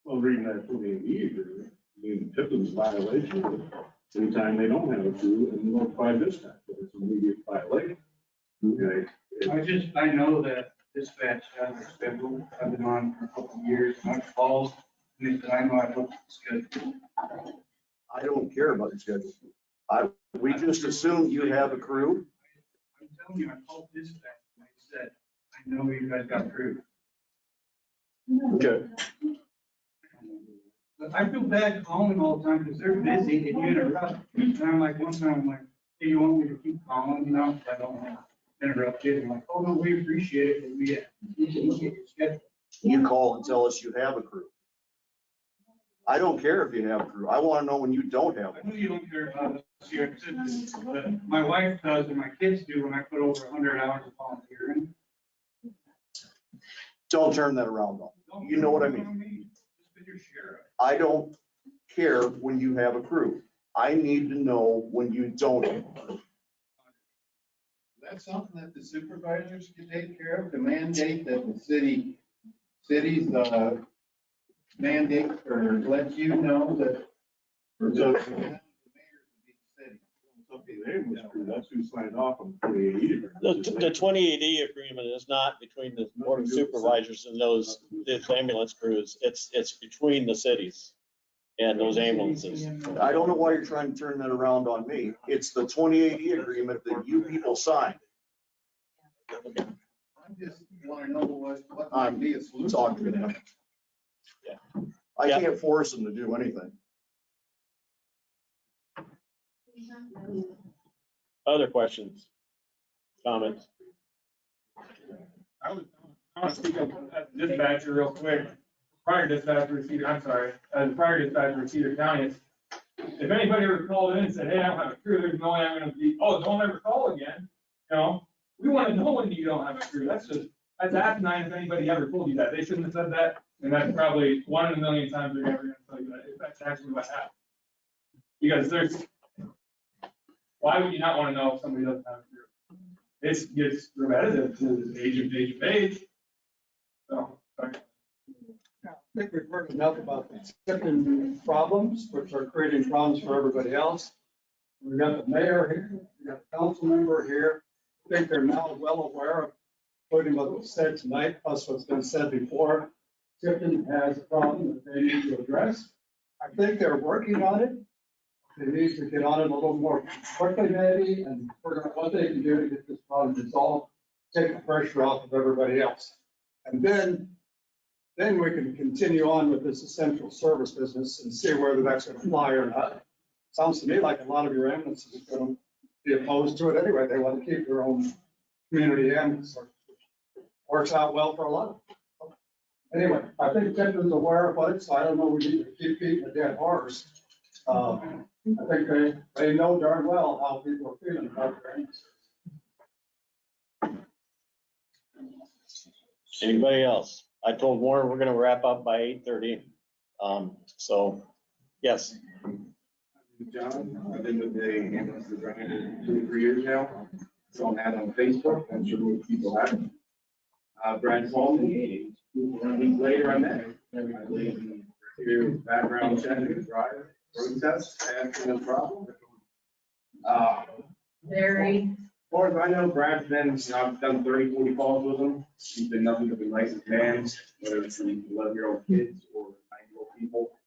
Well, reading that 2080 agreement, I mean, Tipton's violation, anytime they don't have a crew and notify dispatch, it's an immediate violation. Okay. I know that dispatch has a schedule. I've been on for a couple of years, and I calls, and I know I looked at the schedule. I don't care about the schedule. We just assume you have a crew. I'm telling you, I called dispatch, and they said, I know you guys got crew. Okay. But I feel bad calling all the time because they're busy and you interrupt. And I'm like, one time I'm like, hey, you want me to keep calling? You know, I don't want to interrupt you. I'm like, oh no, we appreciate it. But we need to look at your schedule. You call and tell us you have a crew. I don't care if you have a crew. I want to know when you don't have I one. know you don't care about us here, but my wife does and my kids do when I put over 100 hours of volunteering. Don't turn that around though. You know what I mean? Just because you're sheriff. I don't care when you have a crew. I need to know when you don't have a crew. That's something that the supervisors can take care of, to mandate that the cities mandate or let you know that. Okay, the ambulance crew, that's who signed off on the 2080 agreement. The 2080 agreement is not between the Board of Supervisors and those ambulance crews. It's between the cities and those ambulances. I don't know why you're trying to turn that around on me. It's the 2080 agreement that you people signed. I just want to know what I'm might be a solution. talking to them. Yeah. I can't force them to do anything. Other questions? Comments? I want to speak up as a dispatcher real quick. Prior dispatcher of Cedar, I'm sorry, as a prior dispatcher of Cedar County, if anybody ever called in and said, hey, I don't have a crew, there's no way I'm going to be, oh, don't ever call again. You know, we want to know when you don't have a crew. That's asinine if anybody ever told you that. They shouldn't have said that. And that's probably 1 in a million times they're never going to tell you that, if that's actually what happened. Because why would you not want to know if somebody doesn't have a crew? It gets repetitive to age of age. So, sorry. I think we've heard enough about the Tipton problems, which are creating problems for everybody else. We've got the mayor here, we've got the council member here. think they're now well aware of, including what was said tonight, plus what's been said before. Tipton has a problem that they need to address. I think they're working on it. They need to get on it a little more quickly maybe and figure out what they can do to get this problem resolved, take the pressure off of everybody else. And then we can continue on with this essential service business and see whether that's going to fly or not. Sounds to me like a lot of your ambulances are going to be opposed to it anyway. They want to keep their own community ambulance service, which works out well for a lot of them. Anyway, I think Tipton's aware of it, so I don't know, we need to keep beating a dead horse. I think they know darn well how people are feeling about their ambulance. Anybody else? I told Warren we're gonna wrap up by 8:30. So, yes. John, I've been with the ambulance for 2 or 3 years now. So I'm ad on Facebook, I'm sure most people have. Brad called me, 1 week later I met him. I believe in here background check, driver, road test, I asked him no problem. Very. As far as I know, Brad's been, I've done 30, 40 calls with him. He's been nothing but the nicest man, whether it's the 11-year-old kids or 9-year-old people.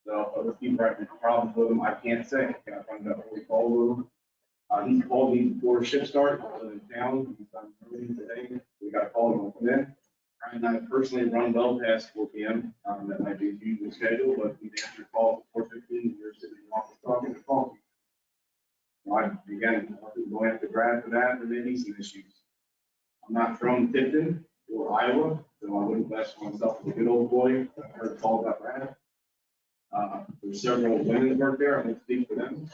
So other people are having problems with him, I can't say. I can't find out what we call with him. He's called me before shift start, I live in town. He's done everything today. We got a call him come in. Brian and I personally run well past 4 p.m. That might be his usual schedule, but we answered calls at 4:15. We're sitting in the office talking to calls. Again, I'm going after Brad for that, and there may be some issues. I'm not from Tipton or Iowa, so I wouldn't blast myself as a good old boy. I heard calls about Brad. There's several women that work there, I won't speak for them,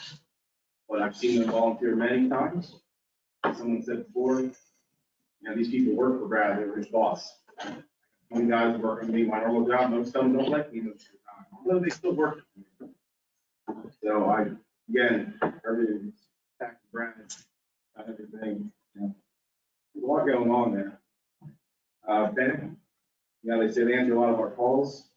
but I've seen them volunteer many times. Someone said before, these people work for Brad, they were his boss. 20 guys work on me, my normal job, most of them don't like me most of the time, although they still work for me. So again, everything's back to Brad, everything, there's a lot going on there. Ben, they say they answer a lot of our calls.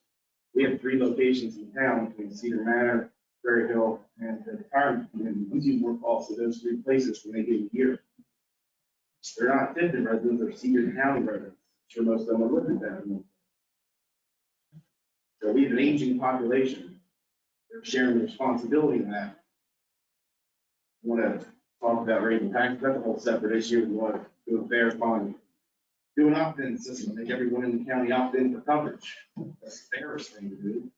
We have 3 locations in town between Cedar Manor, Prairie Hill, and the retirement. And we do more calls to those 3 places when they get a year. They're not Tipton residents, they're Cedar County residents. Sure, most of them are living down. So we have an aging population. They're sharing the responsibility in that. I want to talk about raising taxes. That's a whole separate issue. We want to do a fair fund. Do an opt-in system, make everyone in the county opt in for coverage. That's the fairest thing to do.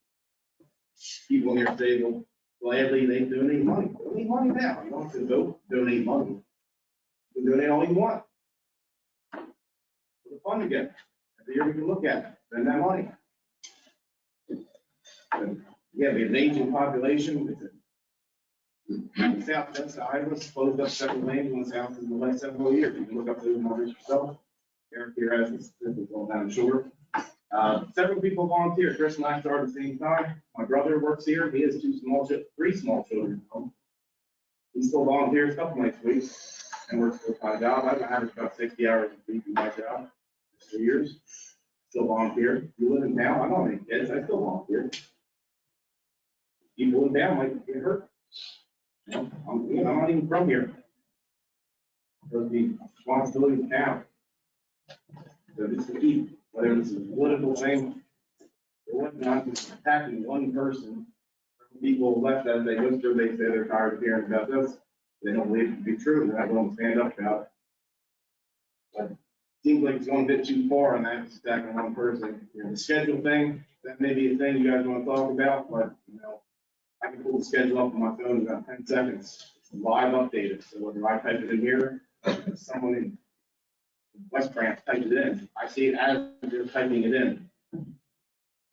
People here say, well, gladly they donate money. Donate money now. You don't have to vote, donate money. You can donate all you want. Put the fund together. Every year we can look at it, spend that money. And yeah, we have an aging population. The southwest of Iowa closed up several ambulance houses in the last several years. You can look up those numbers yourself. Eric here has this going down the shore. Several people volunteer. Chris and I started at the same time. My brother works here. He has 3 small children at home. He still volunteers a couple nights a week and works full-time job. I've averaged about 60 hours a week in my job for 2 years. Still volunteer. You live in town. I don't have any kids. I still volunteer. People in town might get hurt. I'm not even from here. There's the responsibility of town. So this is key, whether this is a political thing or whatnot, it's attacking one person. People left as they whisper, they say they're tired of hearing about this. They don't believe it to be true, they're not willing to stand up about it. But it seems like it's going a bit too far on that, attacking one person. The schedule thing, that may be a thing you guys want to talk about, but I can pull the schedule up on my phone in about 10 seconds. It's live updated, so whether I type it in here, someone in West Branch typed it in. I see it as they're typing it in.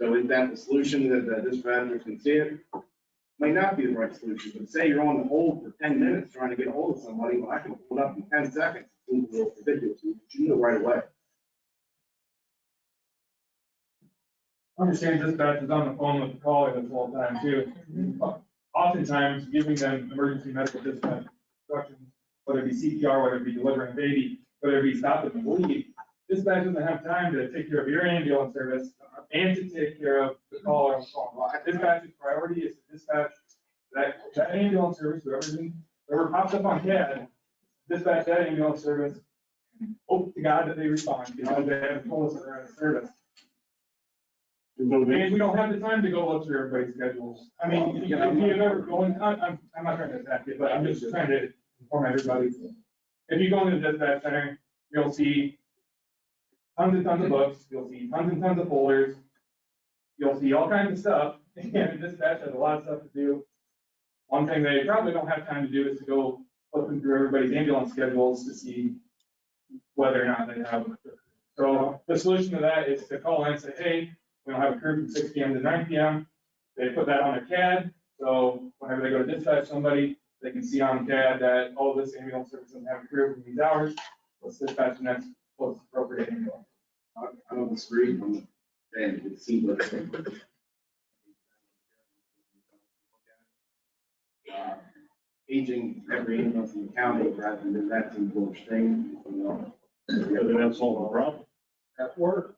So is that the solution that the dispatchers can see it? Might not be the right solution, but say you're on the hold for 10 minutes trying to get a hold of somebody, well, I can pull it up in 10 seconds. It seems a little ridiculous. You know right away. I understand dispatch is on the phone with the caller this whole time too. Oftentimes giving them emergency medical dispatch instructions, whether it be CPR, whether it be delivering a baby, whether it be stopping the bleed, dispatch doesn't have time to take care of your ambulance service and to take care of the caller on the phone. Dispatch's priority is to dispatch that ambulance service, whoever pops up on CAD, dispatch that ambulance service hope to God that they respond, you know, they have told us that they're out of service. And And we don't have the time to go look through everybody's schedules. I mean, if you ever go in, I'm not trying to attack it, but I'm just trying to inform everybody. If you go into the dispatch center, you'll see tons and tons of books, you'll see tons and tons of folders, you'll see all kinds of stuff, and dispatch has a lot of stuff to do. One thing they probably don't have time to do is to go looking through everybody's ambulance schedules to see whether or not they have. So the solution to that is to call in and say, hey, we don't have a crew from 6 PM to 9 PM. They put that on their CAD, so whenever they go to dispatch somebody, they can see on CAD that, oh, this ambulance service doesn't have a crew from these hours. Let's dispatch the next closest appropriate ambulance. I don't disagree, and it seems like. Aging every ambulance in the county rather than that seems to overstrain, you know. Yeah, then that's all the problem. At work.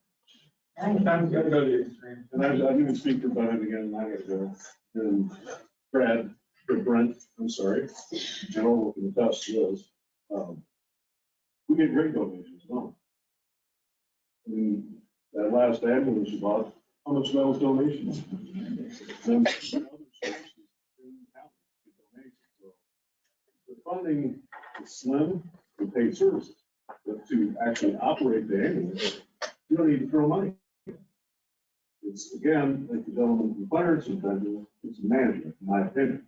Sometimes you gotta go to the extreme. And I didn't even speak for Bennett again, I gotta go. And Brad, or Brent, I'm sorry, General can attest to this. We get great donations, no? I mean, that last ambulance you bought, how much of that was donations? Then other services in the county get donations, so. The funding is slim for paid services, but to actually operate the ambulance, you don't need to throw money. It's, again, like the gentleman from Clarence, it's management, in my opinion.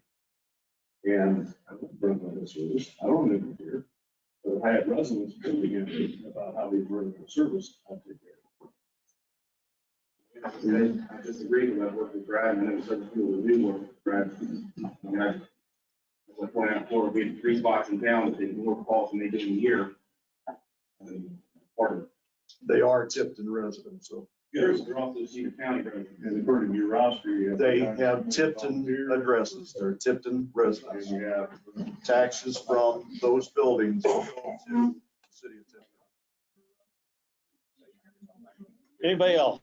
And I don't run my service, I don't live here, but if I had residents building in about how they run their service, I'd take care of it. I disagree with that work with Brad, and I never said people to do work with Brad. I mean, as I pointed out before, we had 3 spots in town that take more calls than they did in a year. Part of it. They are Tipton residents, so. Yes, they're also Cedar County residents. And according to your roster, you have. They have Tipton addresses, they're Tipton residents. And you have Taxes from those buildings go to the city of Tipton. Anybody else?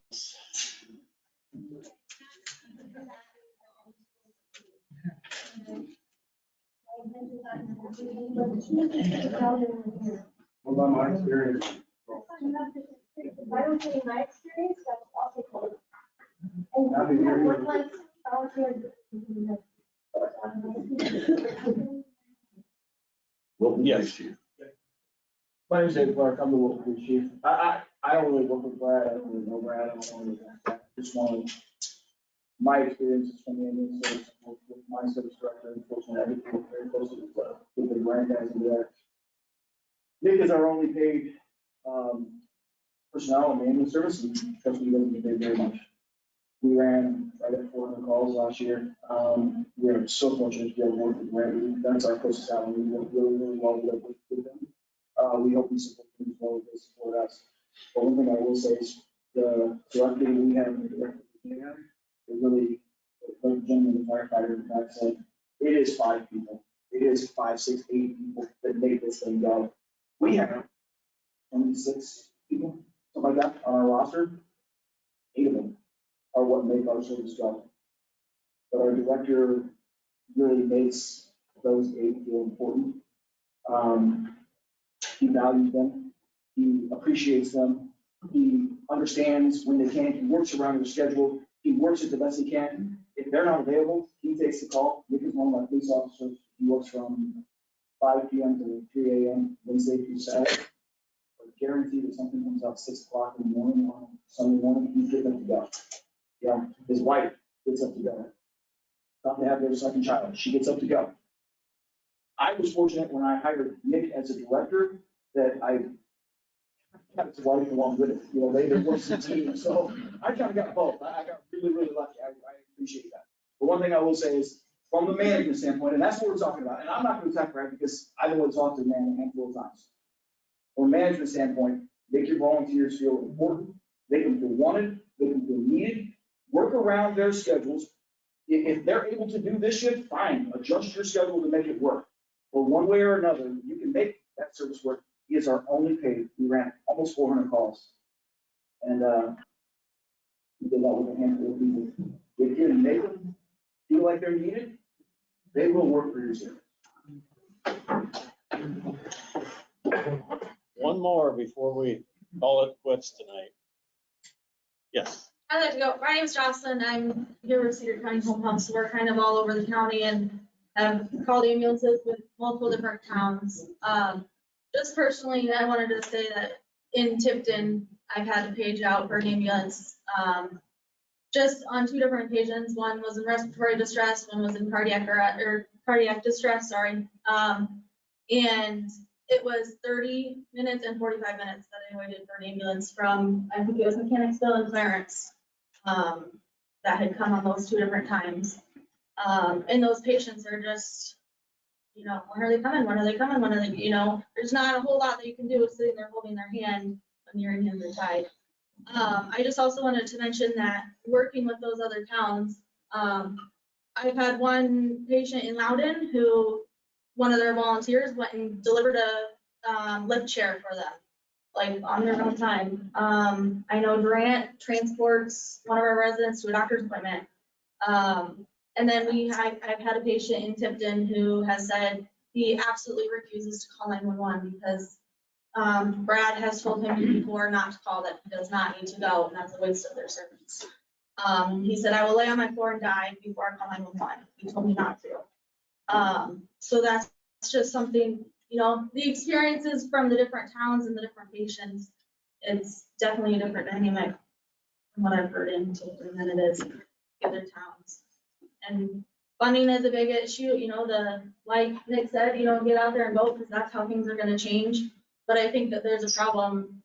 What about my experience? I don't say my experience, that's also cool. Happy New Year. Work-life balance Yes. My name's Dave Clark, I'm the local police chief. I don't really work with Brad, I don't really know Brad, I don't know anything like that. Just wanted my experiences from the ambulance service, with my service director, unfortunately, I did work very closely with the grant guys in there. Nick is our only paid, personnel in the ambulance service, and trust me, he doesn't get paid very much. We ran right at 400 calls last year. We're so fortunate to be able to work with Grant. That's our closest ally. We work really, really well with them. We hope we support them as well as they support us. But one thing I will say is the director we have and the director we have, it really, like the gentleman, the firefighter, in fact, said, it is 5 people. It is 5, 6, 8 people that make this thing go. We have 26 people, something like that, on our roster. 8 of them are what make our service go. But our director really makes those 8 feel important. He values them, he appreciates them, he understands when they can't, he works around their schedule, he works it the best he can. If they're not available, he takes the call. Nick is one of my police officers. He works from 5 PM to 3 AM, Wednesday through Saturday. I guarantee that something comes out 6 o'clock in the morning on Sunday morning, he's getting up to go. Yeah, his wife gets up to go. About to have their second child, she gets up to go. I was fortunate when I hired Nick as a director that I got his wife along with it. You know, they work as a team, so I kind of got both. I got really, really lucky. I appreciate that. But one thing I will say is, from the management standpoint, and that's what we're talking about, and I'm not going to attack Brad because I've only talked to the man a handful of times. From a management standpoint, make your volunteers feel important, make them feel wanted, make them feel needed, work around their schedules. If they're able to do this shift, fine, adjust your schedule to make it work. But one way or another, you can make that service work. He is our only paid. We ran almost 400 calls. And we did that with a handful of people. If you can make them feel like they're needed, they will work for your service. one more before we call it quits tonight. Yes. I'd like to go. My name is Jocelyn. I'm here with Cedar County Home Health, so we're kind of all over the county and have called ambulances with multiple different towns. Just personally, I wanted to say that in Tipton, I've had to page out for an ambulance just on 2 different occasions. One was in respiratory distress, one was in cardiac distress, sorry. And it was 30 minutes and 45 minutes that I waited for an ambulance from, I think it was Mechanicsville and Clarence, that had come on those 2 different times. And those patients are just, you know, when are they coming? When are they coming? When are they, you know, there's not a whole lot that you can do with sitting there holding their hand when your hands are tied. I just also wanted to mention that working with those other towns, I've had one patient in Loudon who one of their volunteers went and delivered a lift chair for them, like on their own time. I know Durant transports one of our residents to a doctor's appointment. And then I've had a patient in Tipton who has said he absolutely refuses to call 911 because Brad has told him before not to call, that he does not need to go, and that's a waste of their service. He said, I will lay on my floor and die before I call 911. He told me not to. So that's just something, you know, the experiences from the different towns and the different patients, it's definitely a different dynamic from what I've heard in Tipton than it is in other towns. And funding is a big issue, you know, like Nick said, you know, get out there and vote because that's how things are going to change. But I think that there's a problem,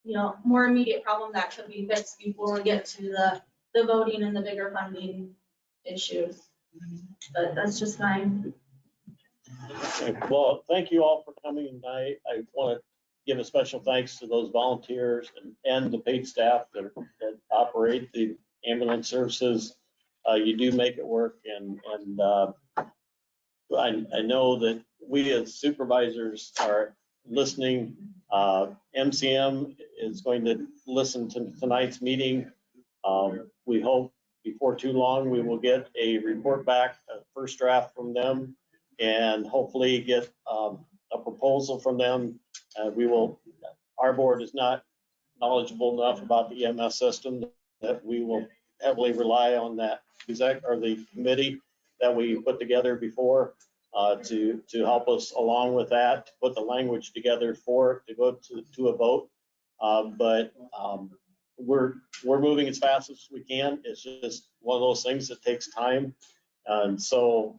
you know, more immediate problem that could be fixed before we get to the voting and the bigger funding issues. But that's just fine. Well, thank you all for coming tonight. I want to give a special thanks to those volunteers and the paid staff that operate the ambulance services. You do make it work, and I know that we as supervisors are listening. MCM is going to listen to tonight's meeting. We hope before too long we will get a report back, a first draft from them, and hopefully get a proposal from them. Our board is not knowledgeable enough about the EMS system that we will heavily rely on that the committee that we put together before to help us along with that, to put the language together for it to go to a vote. But we're moving as fast as we can. It's just one of those things that takes time. And so,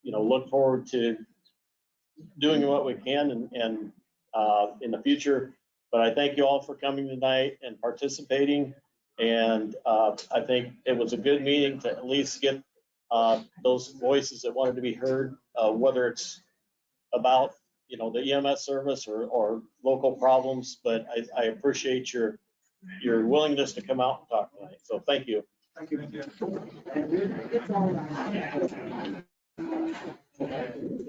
you know, look forward to doing what we can and in the future. But I thank you all for coming tonight and participating. And I think it was a good meeting to at least get those voices that wanted to be heard, whether it's about, you know, the EMS service or local problems. But I appreciate your willingness to come out and talk tonight. So thank you. Thank you. It's all right.